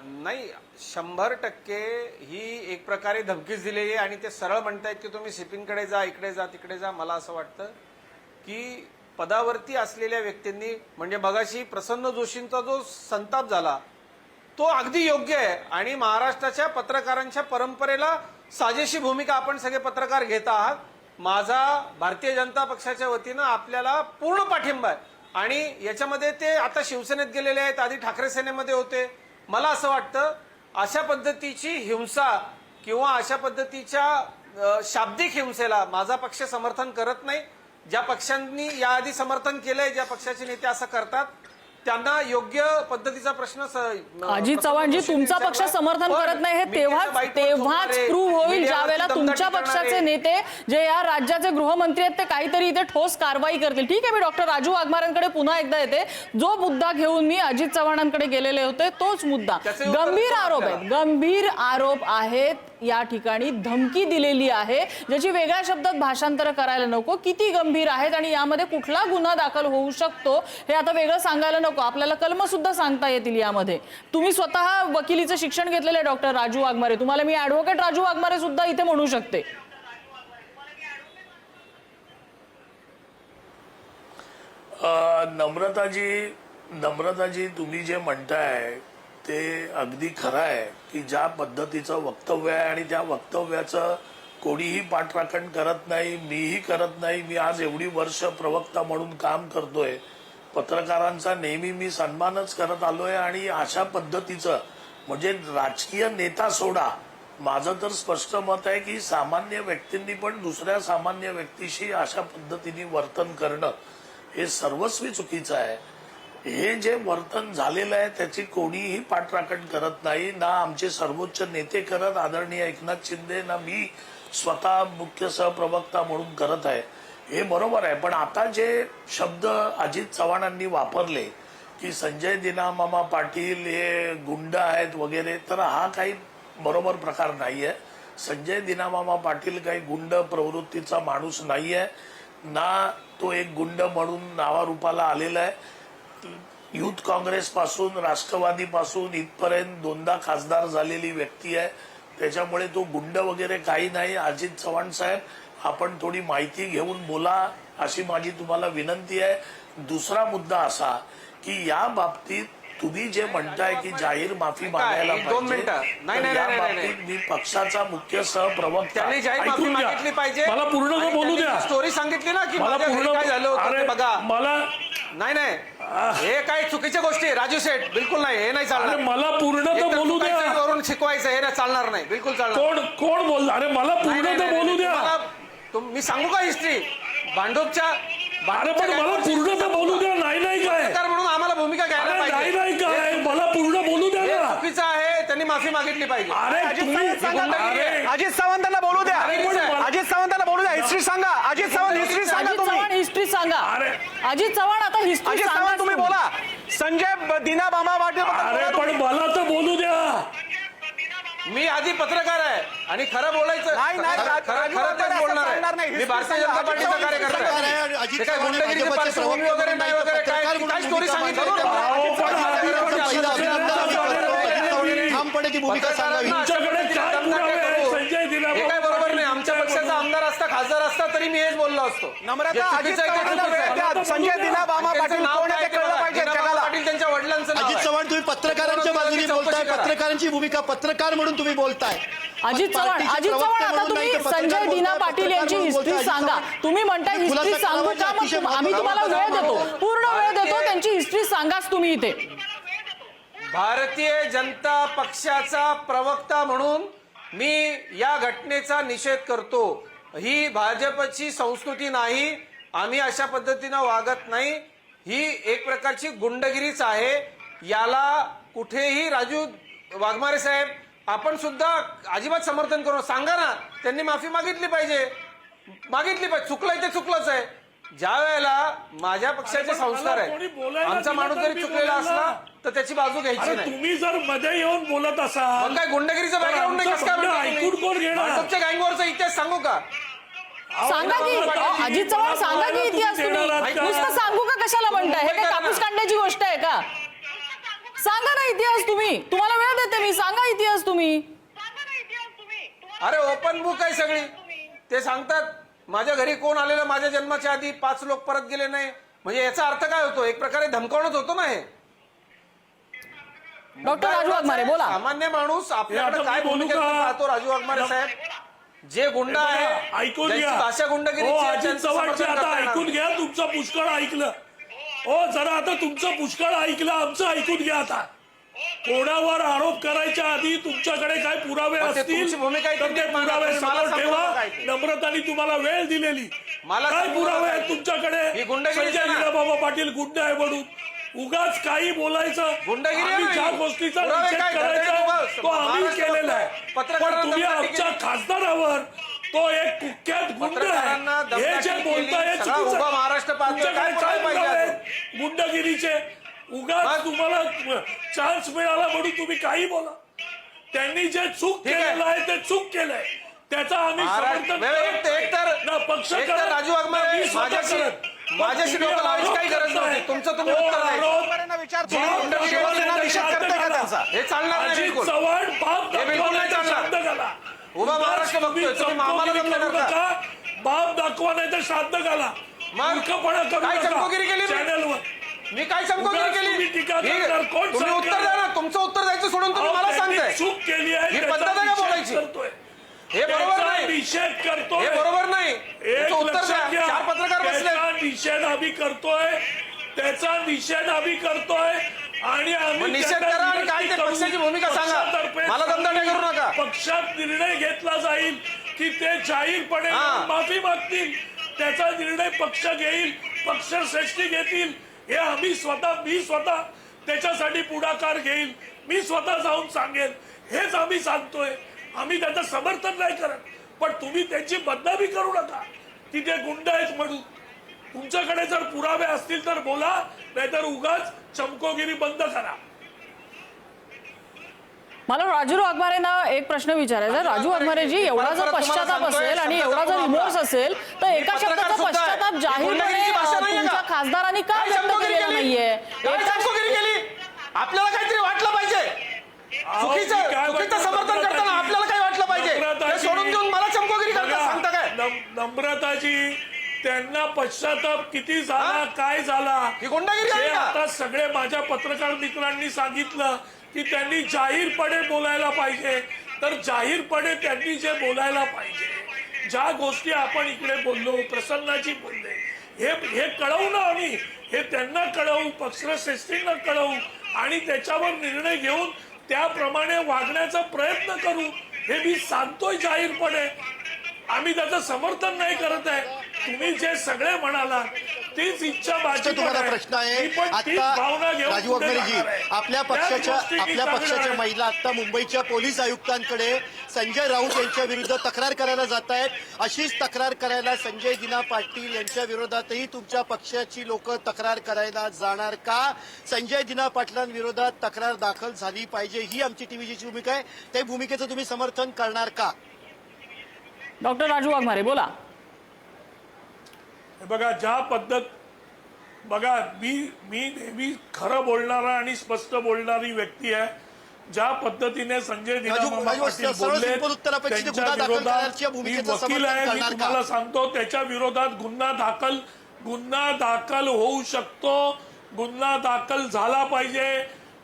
नाही, 100% ही एक प्रकारे धमकीच दिलेली आहे. आणि ते सरळ म्हणतायत की तुम्ही सिपिंगकडे जा, इकडे जा, तिकडे जा. मला असं वाटतं की पदावरती असलेल्या व्यक्तींनी, म्हणजे मगाशी प्रसन्न जोशींचा जो संताप झाला तो अगदी योग्य आहे. आणि महाराष्ट्राच्या पत्रकारांच्या परंपरेला साजेशी भूमिका आपण सगळे पत्रकार घेत आहात. माझा भारतीय जनता पक्षाच्या वतीनं आपल्याला पूर्ण पाठिंबा आहे. आणि याच्यामध्ये ते आता शिवसेनेत गेलेले आहेत, आधी ठाकरे सेनेमध्ये होते. मला असं वाटतं अशा पद्धतीची हिंसा किंवा अशा पद्धतीच्या शाब्दिक हिंसेला माझा पक्ष समर्थन करत नाही. ज्या पक्षांनी याआधी समर्थन केलंय, ज्या पक्षाचे नेते असं करतात त्यांना योग्य पद्धतीचा प्रश्न अजित चव्हाणजी, तुमचा पक्ष समर्थन करत नाही हे तेव्हाच प्रूव्ह होईल ज्या वेळेला तुमच्या पक्षाचे नेते जे या राज्याचे गृहमंत्री आहेत ते काहीतरी इथे ठोस कारवाई करतील. ठीक आहे, मी डॉक्टर राजू वाघमारेंकडे पुन्हा एकदा येते. जो मुद्दा घेऊन मी अजित चव्हाणांकडे गेलेले होते तोच मुद्दा. गंभीर आरोप आहेत या ठिकाणी, धमकी दिलेली आहे ज्याची वेगळ्या शब्दात भाषांतर करायला नको. किती गंभीर आहेत आणि यामध्ये कुठला गुन्हा दाखल होऊ शकतो हे आता वेगळं सांगायला नको. आपल्याला कलम सुद्धा सांगता येतील यामध्ये. तुम्ही स्वतः वकिलीचं शिक्षण घेतलेलं आहे डॉक्टर राजू वाघमारे, तुम्हाला मी ऍडव्होकेट राजू वाघमारे सुद्धा इथे म्हणू शकते. नम्रताजी तुम्ही जे म्हणताय ते अगदी खरं आहे की ज्या पद्धतीचं वक्तव्य आहे आणि त्या वक्तव्याचं कोणीही पाठराखण करत नाही, मीही करत नाही. मी आज एवढी वर्ष प्रवक्ता म्हणून काम करतोय, पत्रकारांचा नेहमी मी सन्मानच करत आलोय. आणि अशा पद्धतीचं, म्हणजे राजकीय नेता सोडा, माझं तर स्पष्ट मत आहे की सामान्य व्यक्तींनी पण दुसऱ्या सामान्य व्यक्तीशी अशा पद्धतीने वर्तन करणं हे सर्वस्वी चुकीचं आहे. हे जे वर्तन झालेलं आहे त्याची कोणीही पाठराखण करत नाही, ना आमचे सर्वोच्च नेते करत, आदरणीय एकनाथ शिंदे, ना मी स्वतः मुख्य सहप्रवक्ता म्हणून करत आहे. हे बरोबर आहे. पण आता जे शब्द अजित चव्हाणांनी वापरले की संजय दिनामामा पाटील हे गुंड आहेत वगैरे, तर हा काही बरोबर प्रकार नाहीये. संजय दिनामामा पाटील काही गुंड प्रवृत्तीचा माणूस नाहीये, ना तो एक गुंड म्हणून नावारूपाला आलेला आहे. युथ काँग्रेस पासून, राष्ट्रवादी पासून इथपर्यंत 2दा खासदार झालेली व्यक्ती आहे. त्याच्यामुळे तो गुंड वगैरे काही नाही. अजित चव्हाण साहेब आपण थोडी माहिती घेऊन बोला अशी माझी तुम्हाला विनंती आहे. दुसरा मुद्दा असा की या बाबतीत तुम्ही जे म्हणताय की जाहीर माफी मागायला एक दोन मिनिटं. पाहिजे, नाही, तर नाही, या नाही, नाही, बाबतीत मी पक्षाचा मुख्य सहप्रवक्ता त्यांनी जाहीर माफी ऐकून घ्या. मागितली पाहिजे. मला पूर्ण आणि बोलू त्यांनी द्या. जी स्टोरी सांगितली ना की मला माझ्या घरी पूर्ण काय झालं होतं ते अरे बघा. मला नाही नाही हे काही चुकीच्या गोष्टी आहे, राजू शेठ. बिलकुल नाही, हे नाही अरे चालणार. मला पूर्ण तर एकतर बोलू द्या. चुकायचं वरून शिकवायचं हे नाही चालणार नाही, बिलकुल चालणार कोण बोल अरे मला नाही, पूर्ण नाही, तर नाही, बोलू द्या. मी सांगू का हिस्ट्री भांडूपच्या अरे पण मला पूर्ण तर बोलू द्या. नाही काय पत्रकार म्हणून आम्हाला भूमिका घ्यायला अरे पाहिजे. नाही काय मला पूर्ण बोलू द्या हे ना. चुकीचं आहे, त्यांनी माफी मागितली पाहिजे. अरे तुम्ही अरे अजित सावंतांना बोलू द्या. अरे पण मला- अजित सावंतांना बोलू द्या. हिस्ट्री सांगा. अजित सावंत हिस्ट्री सांगा अजित तुम्ही. चव्हाण हिस्ट्री सांगा. अरे. अजित चव्हाण आता हिस्ट्री अजित सांगा. सावंत तुम्ही बोला. संजय दिना बाबा पाटील अरे पण मला तर बोलू द्या. मी आधी पत्रकार आहे आणि खरं बोलायचं नाही, नाही, खरं- राजू खरं- खरं वाघमारे तेच असं बोलणार सांगणार आहे. नाही. मी भारतीय जनता पार्टीचा कार्यकर्ता पत्रकार आहे आहे. आणि अजित हे काय चव्हाण हे गुंडगिरीची भाजपचे पार्श्वभूमी प्रवक्ते वगैरे नाही वगैरे पत्रकार काय म्हणून काय स्टोरी भूमिका सांगितली मांडली. बरोबर? अहो, पण पहिला अभिनंदन आम्ही करतो. ठामपणे ती भूमिका सांगावी. तुमच्याकडे काय पुरावे आहेत संजय दिना हे काय बरोबर नाही. आमच्या पक्षाचा आमदार असता खासदार असता तरी मी हेच बोललो असतो. जे नम्रता अजित चुकीचं आहे ते चव्हाणांना चुकीचं वेळ आहे. द्या. संजय दिना बाबा त्यांचं पाटील नाव कोण काय आहे ते ते कळलं बघा. पाहिजे दिना बाबा जगाला. पाटील त्यांच्या वडिलांचं नाव अजित आहे. चव्हाण तुम्ही पत्रकारांच्या बाजूने बोलताय, करा. पत्रकारांची भूमिका पत्रकार म्हणून तुम्ही बोलताय. अजित चव्हाण पार्टीचे प्रवक्ते आता म्हणून तुम्ही नाही तर पत्रकार संजय बोलताय, दिना पाटील पत्रकार यांची म्हणून हिस्ट्री बोलताय. अजित सांगा. चव्हाण, तुम्ही म्हणताय तुम्ही हिस्ट्री खुलासा सांगू करावा का? की अतिशय मग आम्ही तुम्हाला वेळ देतो, पूर्ण वेळ देतो. त्यांची हिस्ट्री सांगाच तुम्ही इथे. भारतीय जनता पक्षाचा प्रवक्ता म्हणून मी या घटनेचा निषेध करतो. ही भाजपची संस्कृती नाही. आम्ही अशा पद्धतीनं वागत नाही. ही एक प्रकारची गुंडगिरीच आहे. याला कुठेही राजू वाघमारे साहेब आपण सुद्धा अजिबात समर्थन करू. सांगा ना, त्यांनी माफी मागितली पाहिजे. चुकलंय ते चुकलंच आहे. ज्या वेळेला माझ्या पक्षाचे संस्कार कोणी आहेत, बोलायला आमचा दिलं माणूस तर जरी मी चुकलेला बोलेन ना. असला तर त्याची बाजू घ्यायची अरे नाही. तुम्ही जर मध्ये येऊन बोलत असाल मग काय गुंडगिरीचं तर बॅकग्राऊंड नाही आमचं कसं काय म्हणणं म्हणता ऐकून कोण तुम्ही? घेणार? भाजपच्या गँगवरचा इतिहास सांगू का? सांगा की अजित चव्हाण सांगा की इतिहास तुम्ही. नुसतं सांगू का कशाला म्हणताय? हे काय कापूस काढण्याची गोष्ट आहे का? सांगा ना इतिहास तुम्ही. तुम्हाला वेळ देते मी. सांगा इतिहास तुम्ही. अरे ओपन बुक आहे सगळी. ते सांगतात माझ्या घरी कोण आलेलं माझ्या जन्माच्या आधी 5 लोक परत गेले नाही. म्हणजे याचा अर्थ काय होतो? एक प्रकारे धमकावणंच होतो ना हे. डॉक्टर राजू वाघमारे बोला. सामान्य माणूस आपल्याकडे आता काय मी बोलू भूमिका का? पाहतो राजू वाघमारे साहेब. जे गुंड आहे ऐकून ज्यांची घ्या. भाषा गुंडगिरीची हो, आहे, अजित त्यांचं चव्हाणचे समर्थन आता करता येणार ऐकून नाही. घ्या. तुमचं पुष्कळ ऐकलं. हो जरा आता तुमचं पुष्कळ ऐकलं, आमचं ऐकून घ्या. आता कोणावर आरोप करायच्या आधी तुमच्याकडे काय पुरावे पण ते असतील तुमची भूमिका आहे, तर तुम्ही ते मागा. पुरावे मला समोर सांगू ठेवा. नका ऐकू. नम्रताने तुम्हाला वेळ दिलेली. मला काय सांगू पुरावे नका आहेत ऐकू. तुमच्याकडे? ही गुंडगिरी संजय आहे ना. लीलाबाबा पाटील गुंड आहे म्हणून उगाच काही बोलायचं. गुंडगिरी आहे आम्ही ना ज्या ही. गोष्टीचा पुरावे निषेध काय? करायचा धर्मेंद्र तो आम्ही महाराष्ट्र केलेला आहे. पत्रकारांना पण तुम्ही धमकी आमच्या केली. खासदारावर तो एक कुख्यात गुंड पत्रकारांना आहे हे धमकी जे केली. बोलताय हे सगळा चुकीचं उभा आहे. महाराष्ट्र पाहतोय. तुमच्याकडे काय काय पुरावे पुरावे पाहिजे आहेत गुंडगिरीचे? उगाच मग? तुम्हाला चान्स मिळाला म्हणून तुम्ही काही बोला. त्यांनी जे चूक ठीक आहे. केलेलं आहे ते चूक केलंय. त्याचा आम्ही समर्थन करत नाही. ना पक्ष एक तर करत, राजू वाघमारे ना मी स्वतः माझ्याशी करत. माझ्याशी तुम्ही डोकं लावायची काही गरज आरोप नव्हती. तुमचं तुम्ही करताय. उत्तर तो द्यायचं. आरोप वाघमारेंना विचारतो. बाप गुंडगिरी दाखवण्याचा निषेध शांत करताय का घाला. त्यांचा? हे चालणार नाही अजित बिलकुल. चव्हाण बाप हे बिलकुल नाही दाखवण्याचा चालणार. शांत घाला. उभा महाराष्ट्र तुम्ही बघतोय. तुम्ही आम्हाला चमकोगिरी दम करू नका. नका. बाप दाखवण्याचा शांत घाला. मग? मूर्खपणा करू काय नका. चमकोगिरी केली मी? चॅनलवर मी काय चमकोगिरी उगाच तुम्ही केली? टीका ही- करणार. कोण तुम्ही उत्तर सांगणार? द्या ना. तुमचं उत्तर द्यायचं सोडून तुम्ही मला त्यांनी सांगताय. चूक केली आहे ही त्याचा पद्धत आहे का निषेध बोलायची? करतोय. हे बरोबर त्याचा नाही. निषेध करतोय. हे बरोबर नाही. एक तुमचं उत्तर लक्षात द्या. घ्या. 4 पत्रकार बसले. त्याचा निषेध आम्ही करतोय. त्याचा निषेध आम्ही करतोय आणि मग आम्ही निषेध त्याचा करा आणि काय ते विरोध पक्षाची करू. भूमिका सांगा. पक्षातर्फे मला दमदाटी करू नका. पक्षात निर्णय घेतला जाईल की ते जाहीरपणे हा. माफी मागतील. त्याचा निर्णय पक्ष घेईल, पक्षश्रेष्ठी घेतील. हे मी स्वतः त्याच्यासाठी पुढाकार घेईल. मी स्वतः जाऊन सांगेल. हेच आम्ही सांगतोय. आम्ही त्याचं समर्थन नाही करत, पण तुम्ही त्यांची बदनामी करू नका की ते गुंड आहेत म्हणून. तुमच्याकडे जर पुरावे असतील तर बोला, नाहीतर उगाच चमकोगिरी बंद करा. मला राजू वाघमारेंना एक प्रश्न विचारायचा आहे. राजू वाघमारेजी, एवढा जर परत तुम्हाला पश्चाताप सांगतोय, असेल आणि शब्द एवढा जर जपून रिमोर्स वापरा. असेल तर एका पत्रकार शब्दाचा सुद्धा आहे. पश्चाताप ही जाहीरपणे गुंडगिरीची भाषा नाहीये तुमच्या का? खासदारांनी का काय व्यक्त चमकोगिरी केलेला केली? नाहीये? काय एका चमकोगिरी केली? आपल्याला काहीतरी वाटलं पाहिजे. मी काय चुकीचं समर्थन करताना आपल्याला काय वाटलं पाहिजे? नम्रताची- हे सोडून देऊन मला चमकोगिरी करता सांगता काय? नम्रताजी त्यांना पश्चाताप किती झाला, काय झाला ही गुंडगिरी आहे हे का? आता सगळे माझ्या पत्रकार मित्रांनी सांगितलं की त्यांनी जाहीरपणे बोलायला पाहिजे. तर जाहीरपणे त्यांनी जे बोलायला पाहिजे, ज्या गोष्टी आपण इकडे बोललो, प्रसन्नाची बोलले, हे कळवू ना आम्ही, हे त्यांना कळवू, पक्षश्रेष्ठींना कळवू आणि त्याच्यावर निर्णय घेऊन त्याप्रमाणे वागण्याचा प्रयत्न करू. हे मी सांगतोय जाहीरपणे. आम्ही त्याचं समर्थन नाही करत आहे. तुम्ही जे सगळे म्हणाला तीच इच्छा माझी तुम्हाला पण आहे. प्रश्न आहे मी पण तीच भावना आता घेऊन राजू पुढे वाघमारेजी, जाणार आहे. आपल्या त्याच गोष्टी मी पक्षाच्या सांगणार महिला आता मुंबईच्या पोलीस आयुक्तांकडे संजय राऊत यांच्या विरुद्ध तक्रार करायला जात आहेत. अशीच तक्रार करायला संजय दिना पाटील यांच्या विरोधातही तुमच्या पक्षाची लोक तक्रार करायला जाणार का? संजय दिना पाटलांविरोधात तक्रार दाखल झाली पाहिजे ही आमची टीव्हीची भूमिका आहे. त्या भूमिकेचं तुम्ही समर्थन करणार का? डॉक्टर राजू वाघमारे बोला. हे बघा, ज्या पद्धत बघा, मी नेहमी खरं बोलणारा आणि स्पष्ट बोलणारी व्यक्ती आहे. ज्या पद्धतीने संजय दिना राजू, पाटील सरळ बोलले, सिंपल उत्तर अपेक्षित आहे. त्यांच्या गुन्हा दाखल विरोधात करण्याच्या मी भूमिकेचं वकील समर्थन आहे. मी करणार का? तुम्हाला सांगतो त्याच्या विरोधात गुन्हा दाखल होऊ शकतो. गुन्हा दाखल झाला पाहिजे.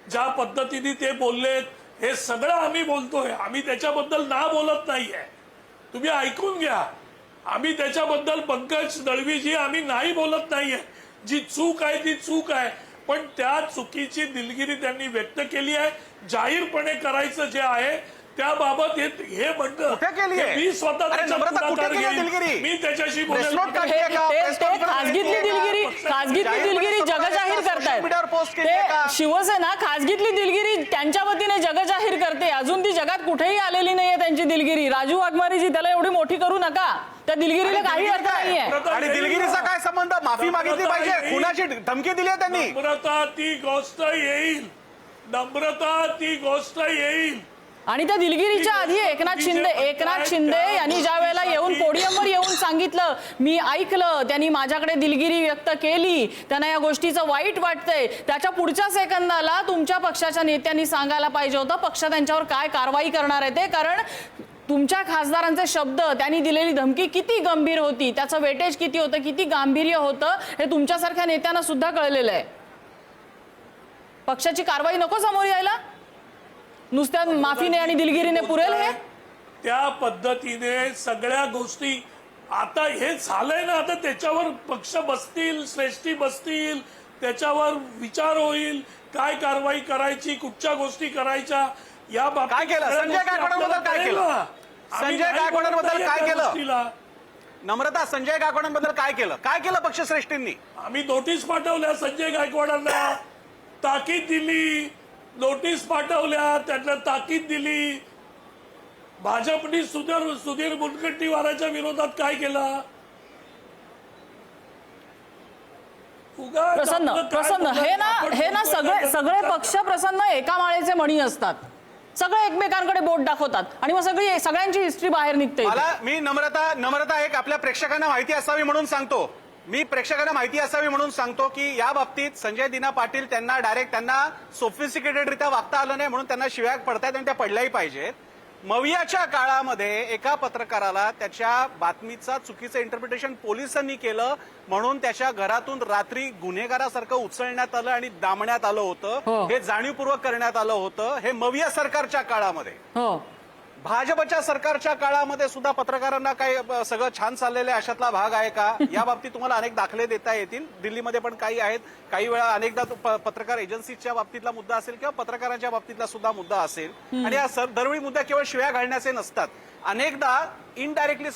ज्या पद्धतीने ते बोललेत हे सगळं आम्ही बोलतोय. आम्ही त्याच्याबद्दल ना बोलत नाहीये. तुम्ही ऐकून घ्या. आम्ही त्याच्याबद्दल पंकज दळवीजी आम्ही नाही बोलत नाहीये. जी चूक आहे ती चूक आहे, पण त्या चुकीची दिलगिरी त्यांनी व्यक्त केली आहे. जाहीरपणे करायचं जे आहे त्याबाबत हे म्हणणं कुठे केली आहे? मी स्वतः अरे त्याच्यात नम्रता, कुठे पुढाकार केली आहे घेईन. दिलगिरी? मी त्याच्याशी Press note बोलेल. काढली आहे का? Press ते conference खासगीतली घेतली आहे दिलगिरी का? खासगीतली जाहीरपणे दिलगिरी social जगजाहीर करतायत. मीडियावर पोस्ट केली आहे का? ते शिवसेना खासगीतली दिलगिरी त्यांच्या वतीने जगजाहीर करते. अजून ती जगात कुठेही आलेली नाहीये त्यांची दिलगिरी. राजू वाघमारेजी त्याला एवढी मोठी करू नका. त्या दिलगिरीला काही अर्थ नाहीये. आणि दिलगिरीचा काय संबंध? माफी मागितली पाहिजे. खुनाची धमकी दिली आहे त्यांनी. नम्रता ती गोष्ट येईल. नम्रता ती गोष्ट येईल. आणि त्या दिलगिरीच्या आधी एकनाथ शिंदे यांनी ज्या वेळेला येऊन पोडियमवर येऊन सांगितलं, मी ऐकलं, त्यांनी माझ्याकडे दिलगिरी व्यक्त केली, त्यांना या गोष्टीचं वाईट वाटतंय, त्याच्या पुढच्या सेकंदाला तुमच्या पक्षाच्या नेत्यांनी सांगायला पाहिजे होतं पक्ष त्यांच्यावर काय कारवाई करणार आहे ते. कारण तुमच्या खासदारांचे शब्द, त्यांनी दिलेली धमकी किती गंभीर होती, त्याचं वेटेज किती होतं, किती गांभीर्य होतं हे तुमच्यासारख्या नेत्यांना सुद्धा कळलेलं आहे. पक्षाची कारवाई नको समोर यायला? नुसत्या माफीने आणि दिलगिरीने पुरेल हे? त्या पद्धतीने सगळ्या गोष्टी आता हे झालंय ना, आता त्याच्यावर पक्ष बसतील, श्रेष्ठी बसतील, त्याच्यावर विचार होईल, काय कारवाई करायची, कुठच्या गोष्टी करायच्या. या बाबतीत काय केलं? सगळ्या संजय गोष्टी गायकवाडांबद्दल आपल्याला काय कळेल केलं? ना. आम्ही संजय नाही गायकवाडांबद्दल बोलत काय नाही या केलं? गोष्टीला. नम्रता, संजय गायकवाडांबद्दल काय केलं? काय केलं पक्षश्रेष्ठींनी? आम्ही नोटीस पाठवल्या संजय गायकवाडांना, ताकीद दिली, नोटीस पाठवल्या, त्यांना ताकीद दिली. भाजपने सुधीर मुनगंटीवाराच्या विरोधात काय केलं? प्रसन्न हे ना सगळे पक्ष प्रसन्न एका माळेचे मणी असतात. सगळे एकमेकांकडे बोट दाखवतात आणि मग सगळ्यांची हिस्ट्री बाहेर निघते. मी नम्रता एक आपल्या प्रेक्षकांना माहिती असावी म्हणून सांगतो की या बाबतीत संजय दिना पाटील त्यांना सोफिस्टिकेटेड रित्या वागता आलं नाही म्हणून त्यांना शिव्या पडतायत आणि त्या पडल्याही पाहिजेत. मवियाच्या काळामध्ये एका पत्रकाराला त्याच्या बातमीचा चुकीचं इंटरप्रिटेशन पोलिसांनी केलं म्हणून त्याच्या घरातून रात्री गुन्हेगारासारखं उचलण्यात आलं आणि डांबण्यात आलं होतं. हे जाणीवपूर्वक करण्यात आलं होतं. हे मविया सरकारच्या काळामध्ये. भाजपच्या सरकारच्या काळामध्ये सुद्धा पत्रकारांना काय सगळं छान चाललेलं आहे अशातला भाग आहे का? या बाबतीत तुम्हाला अनेक दाखले देता येतील. दिल्लीमध्ये पण काही आहेत. काही वेळा अनेकदा पत्रकार एजन्सीच्या बाबतीतला मुद्दा असेल किंवा पत्रकारांच्या बाबतीतला सुद्धा मुद्दा असेल. आणि या दरवेळी मुद्दा केवळ शिव्या घालण्याचे नसतात. अनेकदा इनडायरेक्टली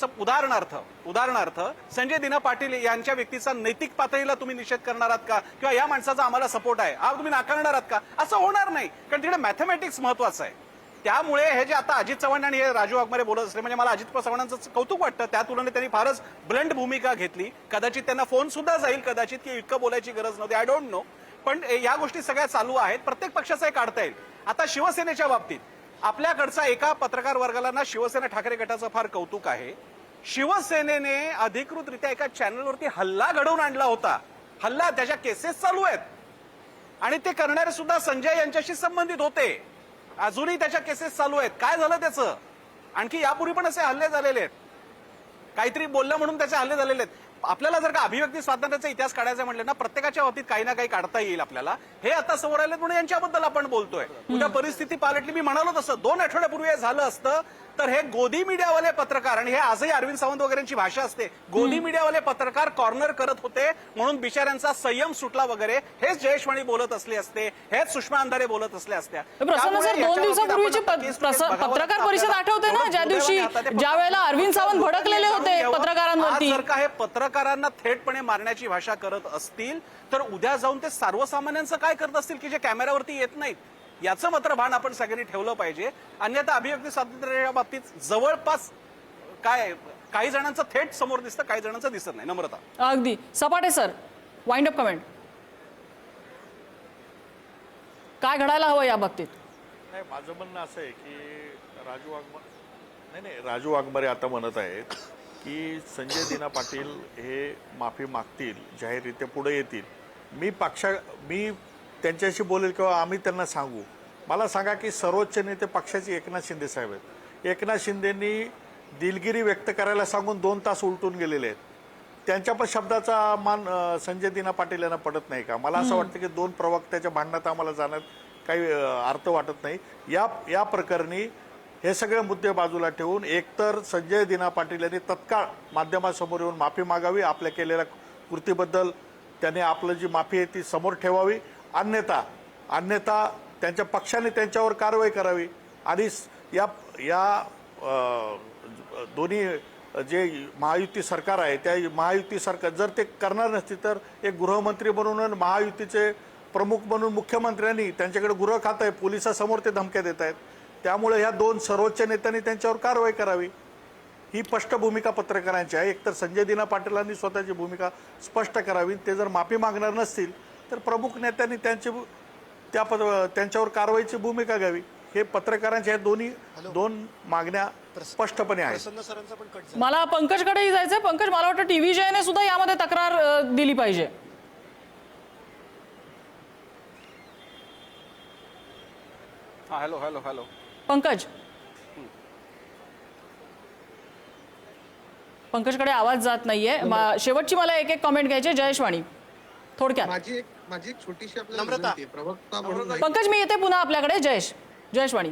उदाहरणार्थ संजय दिना पाटील यांच्या व्यक्तीचा नैतिक पातळीला तुम्ही निषेध करणार आहात का? किंवा या माणसाचा आम्हाला सपोर्ट आहे हा तुम्ही नाकारणार आहात का? असं होणार नाही. कारण तिकडे मॅथमॅटिक्स महत्वाचं आहे. त्यामुळे हे जे आता अजित चव्हाण आणि हे राजू वाघमारे बोलत असले म्हणजे मला अजित चव्हाणांचं कौतुक वाटतं. त्या तुलनेत त्यांनी फारच ब्लंट भूमिका घेतली. कदाचित त्यांना फोन सुद्धा जाईल कदाचित की इतकं बोलायची गरज नव्हती. I don't know. पण या गोष्टी सगळ्या चालू आहेत. प्रत्येक पक्षाचा एक काढता येईल. आता शिवसेनेच्या बाबतीत आपल्याकडचा एका पत्रकार वर्गाला ना शिवसेना ठाकरे गटाचं फार कौतुक आहे. शिवसेनेने अधिकृतरित्या एका चॅनलवरती हल्ला घडवून आणला होता. त्याच्या केसेस चालू आहेत आणि ते करणारे सुद्धा संजय यांच्याशी संबंधित होते. अजूनही त्याच्या केसेस चालू आहेत. काय झालं त्याचं? आणखी यापूर्वी पण असे हल्ले झालेले आहेत. काहीतरी बोललं म्हणून त्याचे हल्ले झालेले आहेत. आपल्याला जर का अभिव्यक्ती स्वातंत्र्याचा इतिहास काढायचा म्हटलं ना, प्रत्येकाच्या बाबतीत काही ना काही काढता येईल आपल्याला. हे आता समोर आले म्हणून यांच्याबद्दल आपण बोलतोय. उद्या परिस्थिती पालटली, मी म्हणालो तसं 2 आठवड्यापूर्वी हे झालं असतं तर हे गोदी मीडियावाले पत्रकार, आणि हे आजही अरविंद सावंत वगैरेंची भाषा असते, गोदी मीडियावाले पत्रकार कॉर्नर करत होते म्हणून बिचाऱ्यांचा संयम सुटला वगैरे, हेच जयेश वाणी बोलत असले असते, हेच सुषमा अंधारे बोलत असले असत्या. प्रसन्न सर, 2 दिवसापूर्वीची पत्रकार परिषद आठवते ना, ज्या दिवशी ज्या वेळेला अरविंद सावंत भडकलेले होते पत्रकारांवरती. जर का हे पत्रकारांना थेटपणे मारण्याची भाषा करत असतील तर उद्या जाऊन ते सर्वसामान्यांचं काय करत असतील की जे कॅमेऱ्यावरती येत नाहीत, याचं मात्र भान आपण सगळ्यांनी ठेवलं पाहिजे. अन्यथा अभिव्यक्ती स्वातंत्र्याच्या बाबतीत जवळपास काय काही जणांचं थेट समोर दिसतं, काही जणांचं दिसत नाही. नम्रता. अगदी. सपाटे सर, वाइंड अप कमेंट, काय घडायला हवं या बाबतीत? नाही, माझं म्हणणं असं आहे की राजू वाघमारे आता म्हणत आहेत की संजय दिना पाटील हे माफी मागतील, जाहीररित्या पुढे येतील. मी त्यांच्याशी बोलेल किंवा आम्ही त्यांना सांगू. मला सांगा की सर्वोच्च नेते पक्षाचे एकनाथ शिंदे साहेब आहेत. एकनाथ शिंदेंनी दिलगिरी व्यक्त करायला सांगून 2 तास उलटून गेलेले आहेत. त्यांच्या पण शब्दाचा मान संजय दिना पाटील यांना पडत नाही का? मला असं वाटतं की 2 प्रवक्त्याच्या भांडणात आम्हाला जाण्यात काही अर्थ वाटत नाही. या प्रकरणी हे सगळे मुद्दे बाजूला ठेवून एकतर संजय दिना पाटील यांनी तत्काळ माध्यमासमोर येऊन माफी मागावी, आपल्या केलेल्या कृतीबद्दल त्याने आपलं जी माफी आहे ती समोर ठेवावी. अन्यथा त्यांच्या पक्षाने त्यांच्यावर कारवाई करावी. आणि या दोन्ही जे महायुती सरकार आहे त्या महायुती सरकार जर ते करणार नसती तर एक गृहमंत्री म्हणून महायुतीचे प्रमुख म्हणून मुख्यमंत्र्यांनी त्यांच्याकडे गृह खातं आहे, पोलिसांसमोर ते धमक्या देत आहेत. त्यामुळे ह्या 2 सर्वोच्च नेत्यांनी त्यांच्यावर कारवाई करावी. ही स्पष्ट भूमिका पत्रकारांची आहे. एकतर संजय दिना पाटीलांनी स्वतःची भूमिका स्पष्ट करावी. ते जर माफी मागणार नसतील तर प्रमुख नेत्यांनी त्यांच्यावर कारवाईची भूमिका घ्यावी. हे पत्रकारांच्या दोन्ही 2 मागण्या स्पष्टपणे आहेत. प्रसन्न सरांचा पण कट झाला. मला पंकजकडेही जायचंय. पंकज, मला वाटतं TVJने सुद्धा यामध्ये तक्रार दिली पाहिजे. हॅलो हॅलो हॅलो पंकज, पंकजकडे आवाज जात नाहीये. शेवटची मला एक कमेंट घ्यायची. जयेश वाणी, थोडक्यात. माझी एक छोटीशी आपल्याला नम्रता. विनंती आहे. प्रवक्ता म्हणून नाही. पंकज, मी येते पुन्हा आपल्याकडे. जयेश वाणी.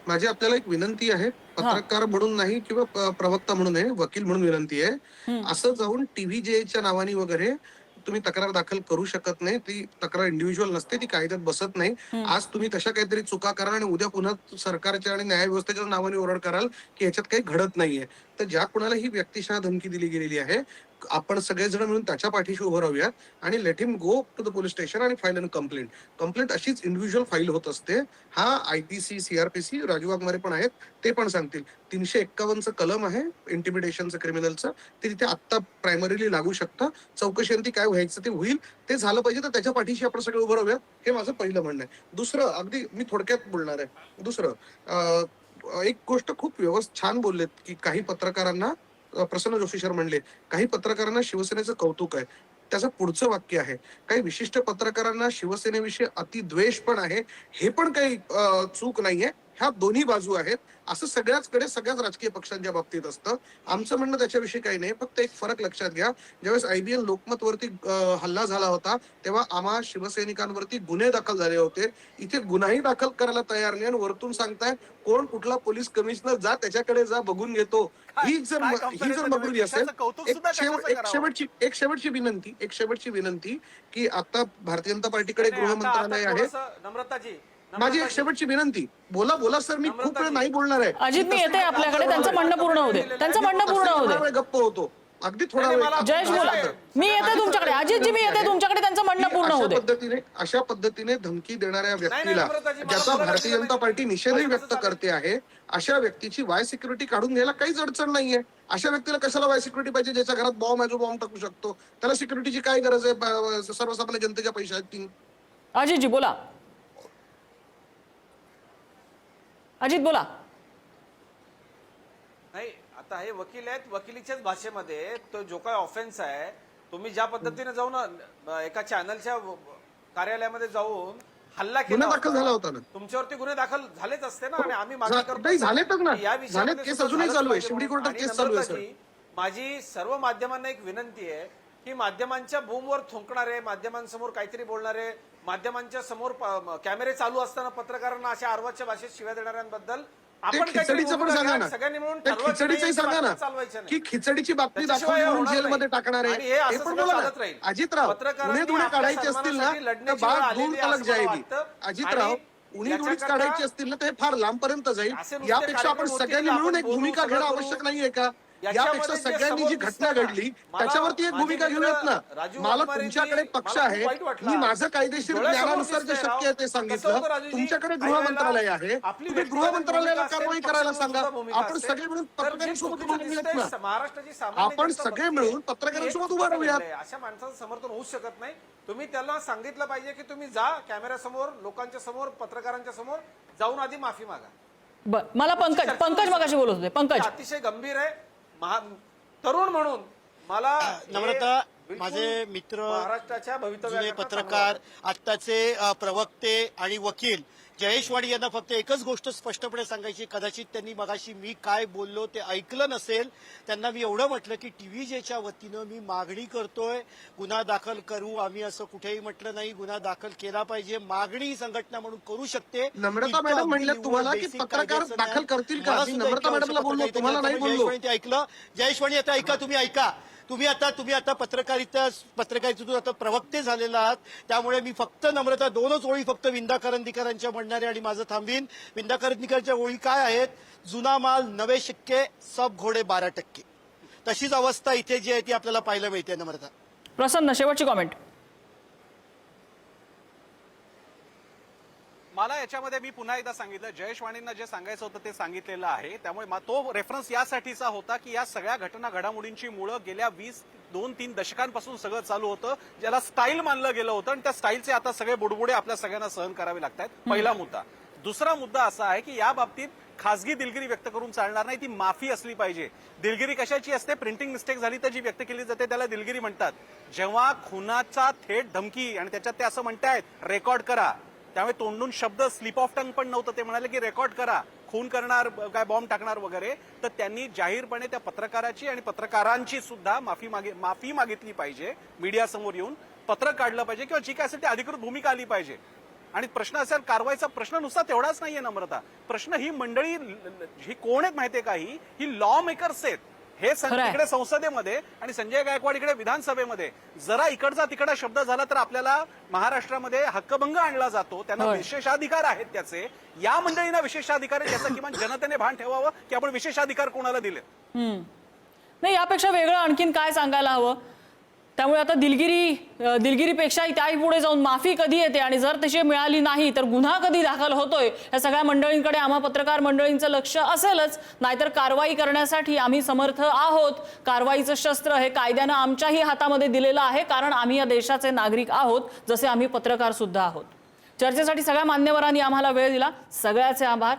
माझी आपल्याला एक विनंती आहे. पत्रकार म्हणून नाही किंवा प्रवक्ता म्हणून आहे, वकील म्हणून विनंती आहे. असं जाऊन TVJच्या नावाने वगैरे तुम्ही तक्रार दाखल करू शकत नाही. ती तक्रार इंडिव्हिज्युअल नसते, ती कायद्यात बसत नाही. आज तुम्ही तशा काहीतरी चुका कराल आणि उद्या पुन्हा सरकारच्या आणि न्यायव्यवस्थेच्या नावाने ओरड कराल की ह्याच्यात काही घडत नाहीये. तर ज्या कुणाला ही व्यक्तिशः धमकी दिली गेलेली आहे, आपण सगळेजण मिळून त्याच्या पाठीशी उभं राहूयात आणि let him go to the police station आणि फाईल अन कंप्लेंट अशीच इंडिव्हिज्युअल फाईल होत असते. हा IPC CRPC राजू वाघमारे पण आहेत, ते पण सांगतील. 351चं कलम आहे इंटिमिडेशनचं, क्रिमिनलचं, ते तिथे आत्ता प्रायमरीली लागू शकतं. चौकशी अंती काय व्हायचं ते होईल. ते झालं पाहिजे तर त्याच्या पाठीशी आपण सगळे उभं राहूयात, हे माझं पहिलं म्हणणं आहे. दुसरं, अगदी मी थोडक्यात बोलणार आहे. दुसरं, एक गोष्ट खूप छान बोललेत की काही पत्रकारांना, प्रसन्न जोशी सर म्हणले, काही पत्रकारांना शिवसेनेचं कौतुक आहे. त्याचं पुढचं वाक्य आहे, काही विशिष्ट पत्रकारांना शिवसेनेविषयी अतिद्वेष पण आहे. हे पण काही चूक नाहीये. ह्या दोन्ही बाजू आहेत. असं सगळ्याच राजकीय पक्षांच्या बाबतीत असतं. आमचं म्हणणं त्याच्याविषयी काही नाही. फक्त एक फरक लक्षात घ्या. ज्यावेळेस IBN लोकमत वरती हल्ला झाला होता तेव्हा आम्हा शिवसैनिकांवरती गुन्हे दाखल झाले होते. इथे गुन्हाही दाखल करायला तयार नाही आणि वरतून सांगताय कोण कुठला पोलीस कमिशनर जा त्याच्याकडे जा बघून घेतो. ही जर मगरुरी असेल. एक शेवटची विनंती की आता भारतीय जनता पार्टीकडे गृहमंत्रालय आहे. नम्रताजी, माझी एक शेवटची विनंती. बोला सर, मी खूप वेळ नाही बोलणार आहे. अजित, मी येते आपल्याकडे. त्यांचं म्हणणं पूर्ण होऊ दे. गप्प होतो अगदी थोडा वेळ. जयेश, बोला. मी येते तुमच्याकडे. अजितजी, मी येते तुमच्याकडे. त्यांचं म्हणणं पूर्ण होऊ दे. अशा पद्धतीने धमकी देणाऱ्या व्यक्तीला, ज्याचा भारतीय जनता पार्टी निषेधही व्यक्त करते आहे, अशा व्यक्तीची वाय सिक्युरिटी काढून घ्यायला काहीच अडचण नाहीये. अशा व्यक्तीला कशाला वाय सिक्युरिटी पाहिजे? ज्याच्या घरात बॉम्ब आहे, जो बॉम्ब टाकू शकतो, त्याला सिक्युरिटीची काय गरज आहे? सर्वसामान्य जनतेच्या पैशाची. अजितजी, बोला. अजित, बोला. नाही, आता हे वकील आहेत, वकिलीच्याच भाषेमध्ये तो जो काही ऑफेन्स आहे, तुम्ही ज्या पद्धतीने जाऊन एका चॅनलच्या कार्यालयामध्ये जाऊन हल्ला केला, गुन्हा दाखल झाला होता ना तुमच्यावरती. गुन्हे दाखल झालेच असते ना, आणि आम्ही मागणी करतो झालेतच ना. या विषयामध्ये केस अजूनही चालू आहे. शिवडी कोर्टात केस चालू आहे सर. माझी सर्व माध्यमांना एक विनंती आहे की माध्यमांच्या बूमवर थुंकणारे, माध्यमांसमोर काहीतरी बोलणारे, माध्यमांच्या समोर कॅमेरे चालू असताना पत्रकारांना अशा आर्वाच्या भाषेत शिव्या देणाऱ्यांबद्दल ते आपण काहीतरी खिचडीचं पण बोलू सांगा नका. ना, सगळ्यांनी मिळून ते ठरवायचं खिचडीचंही नाही, सांगा ना बातम्या चालवायच्या नाही. की खिचडीची बातमी त्याच्याशिवाय दाखवून हे म्हणून होणार जेलमध्ये नाही. टाकणार आहे आणि हे हे असं पण सगळं बोला चालत ना. राहील. अजितराव पत्रकारांनी उणे धुणे आपल्या काढायचे असतील ना सन्मानासाठी तर लढण्याची बात वेळ आलेली दूर आहे तलक असं मला जाएगी. वाटतं. अजितराव आणि उणी धुणीच याच्याकरता काढायची असतील ना तर हे फार लांबपर्यंत जाईल. असे नुसते यापेक्षा आपण कार्यक्रम सगळ्यांनी होतील, मिळून आपण एक बोलू, भूमिका सगळं घेणं करू. आवश्यक नाहीये का? याच्यामध्ये यापेक्षा जे सगळ्यांनी जी समोर घटना दिसतं ना, घडली मला- त्याच्यावरती एक माझे भूमिका मित्र घेऊयात ना. राजू मला वाघमारेंनी तुमच्याकडे पक्ष मला खूप आहे, वाईट वाटलं. मी माझं कायदेशीर डोळ्यासमोर ज्ञानानुसार जे दिसतंय शक्य आहे ते राव. कसं सांगितलं. होतं राजूजी? तुमच्याकडे काही गृह वेळेला मंत्रालय आहे, आपली तुम्ही व्यक्तिगत गृह मंत्रालयाला भूमिका कारवाई असेल, करायला पक्षाची सांगा. सुद्धा भूमिका आपण असेल. सगळे मिळून तर जे पत्रकारांसोबत चुकीचं उभं राहूयात दिसतंय, ना. महाराष्ट्राची सामान्य आपण जनता सगळे बघतेय. मिळून पत्रकारांसोबत हे उभं चुकीचं राहूयात. घडलंय. अशा माणसाचं समर्थन होऊच शकत नाही. तुम्ही त्याला सांगितलं पाहिजे की तुम्ही जा कॅमेऱ्यासमोर, लोकांच्या समोर, पत्रकारांच्या समोर जाऊन आधी माफी मागा. बर, मला पंकज मगाशी बोलत होते. हे पंकज, अतिशय गंभीर आहे. तरुण म्हणून मला हे नम्रता, बिलकुल माझे मित्र, महाराष्ट्राच्या जुने भवितव्याकरता पत्रकार, आत्ताचे प्रवक्ते आणि वकील जयेश वाणी यांना फक्त एकच गोष्ट स्पष्टपणे सांगायची. कदाचित त्यांनी मगाशी मी काय बोललो ते ऐकलं नसेल. त्यांना मी एवढं म्हटलं की TVJच्या वतीनं मी मागणी करतोय, गुन्हा दाखल करू. आम्ही असं कुठेही म्हटलं नाही. गुन्हा दाखल केला पाहिजे. मागणी ही संघटना म्हणून करू शकते. नम्रता इतकं मॅडम अगदी म्हणल्या निव्वळ तुम्हाला की basic पत्रकार कायद्याचं दाखल ज्ञान करतील का? मला मी सुद्धा नम्रता इतकं मॅडमला आवश्यक बोललो, होतं. तुम्हाला नाही त्यामुळे बोललो. जयेश वाणी ते ऐकलं. जयेश वाणी आता ऐका, तुम्ही ऐका. तुम्ही आता पत्रकारितेतून आता प्रवक्ते झालेला आहात. त्यामुळे मी फक्त नम्रता 2च ओळी फक्त विंदा करंदीकरांच्या म्हणणारे आणि माझं थांबीन. विंदा करंदीकरांच्या ओळी काय आहेत? जुना माल 90%, सब घोडे 12%. तशीच अवस्था इथे जी आहे ती आपल्याला पाहायला मिळते. नम्रता, प्रसन्न, शेवटची कॉमेंट. मला याच्यामध्ये मी पुन्हा एकदा सांगितलं, जयेश वाणींना जे सांगायचं होतं ते सांगितलेलं आहे. त्यामुळे तो रेफरन्स यासाठीचा होता की या सगळ्या घटना घडामोडींची मुळं गेल्या 2-3 दशकांपासून सगळं चालू होतं, ज्याला स्टाईल मानलं गेलं होतं आणि त्या स्टाईलचे आता सगळे बुडबुडे आपल्या सगळ्यांना सहन करावे लागतात. पहिला मुद्दा. दुसरा मुद्दा असा आहे की या बाबतीत खासगी दिलगिरी व्यक्त करून चालणार नाही, ती माफी असली पाहिजे. दिलगिरी कशाची असते? प्रिंटिंग मिस्टेक झाली तर जी व्यक्त केली जाते त्याला दिलगिरी म्हणतात. जेव्हा खुनाचा थेट धमकी आणि त्याच्यात ते असं म्हणतायत रेकॉर्ड करा, त्यामुळे तोंडून शब्द स्लिप ऑफ टंग पण नव्हतं. ते म्हणाले की रेकॉर्ड करा, खून करणार, काय बॉम्ब टाकणार वगैरे. तर त्यांनी जाहीरपणे त्या पत्रकाराची आणि पत्रकारांची सुद्धा माफी मागितली पाहिजे. मीडियासमोर येऊन पत्र काढलं पाहिजे किंवा जी काय असेल ती अधिकृत भूमिका आली पाहिजे. आणि प्रश्न असेल कारवाईचा प्रश्न नुसता तेवढाच नाहीये नम्रता. प्रश्न ही मंडळी ही कोण आहेत माहितीये का? ही लॉ मेकर्स आहेत. हे खरंय. इकडे संसदेमध्ये आणि संजय गायकवाड इकडे विधानसभेमध्ये जरा इकडचा तिकडा शब्द झाला तर आपल्याला महाराष्ट्रामध्ये हक्कभंग आणला जातो. त्यांना होय. विशेषाधिकार आहेत त्याचे. या मंडळींना विशेषाधिकार आहेत याचं किमान जनतेने भान ठेवावं की आपण विशेषाधिकार कोणाला दिले. नाही, यापेक्षा वेगळं आणखीन काय सांगायला हवं? त्यामुळे आता दिलगिरीपेक्षा त्याही पुढे जाऊन माफी कधी येते आणि जर तशी मिळाली नाही तर गुन्हा कधी दाखल होतोय, या सगळ्या मंडळींकडे आम्हा पत्रकार मंडळींचं लक्ष असेलच. नाहीतर कारवाई करण्यासाठी आम्ही समर्थ आहोत. कारवाईचं शस्त्र हे कायद्यानं आमच्याही हातामध्ये दिलेलं आहे, कारण आम्ही या देशाचे नागरिक आहोत, जसे आम्ही पत्रकार सुद्धा आहोत. चर्चेसाठी सगळ्या मान्यवरांनी आम्हाला वेळ दिला. सगळ्याचे आभार.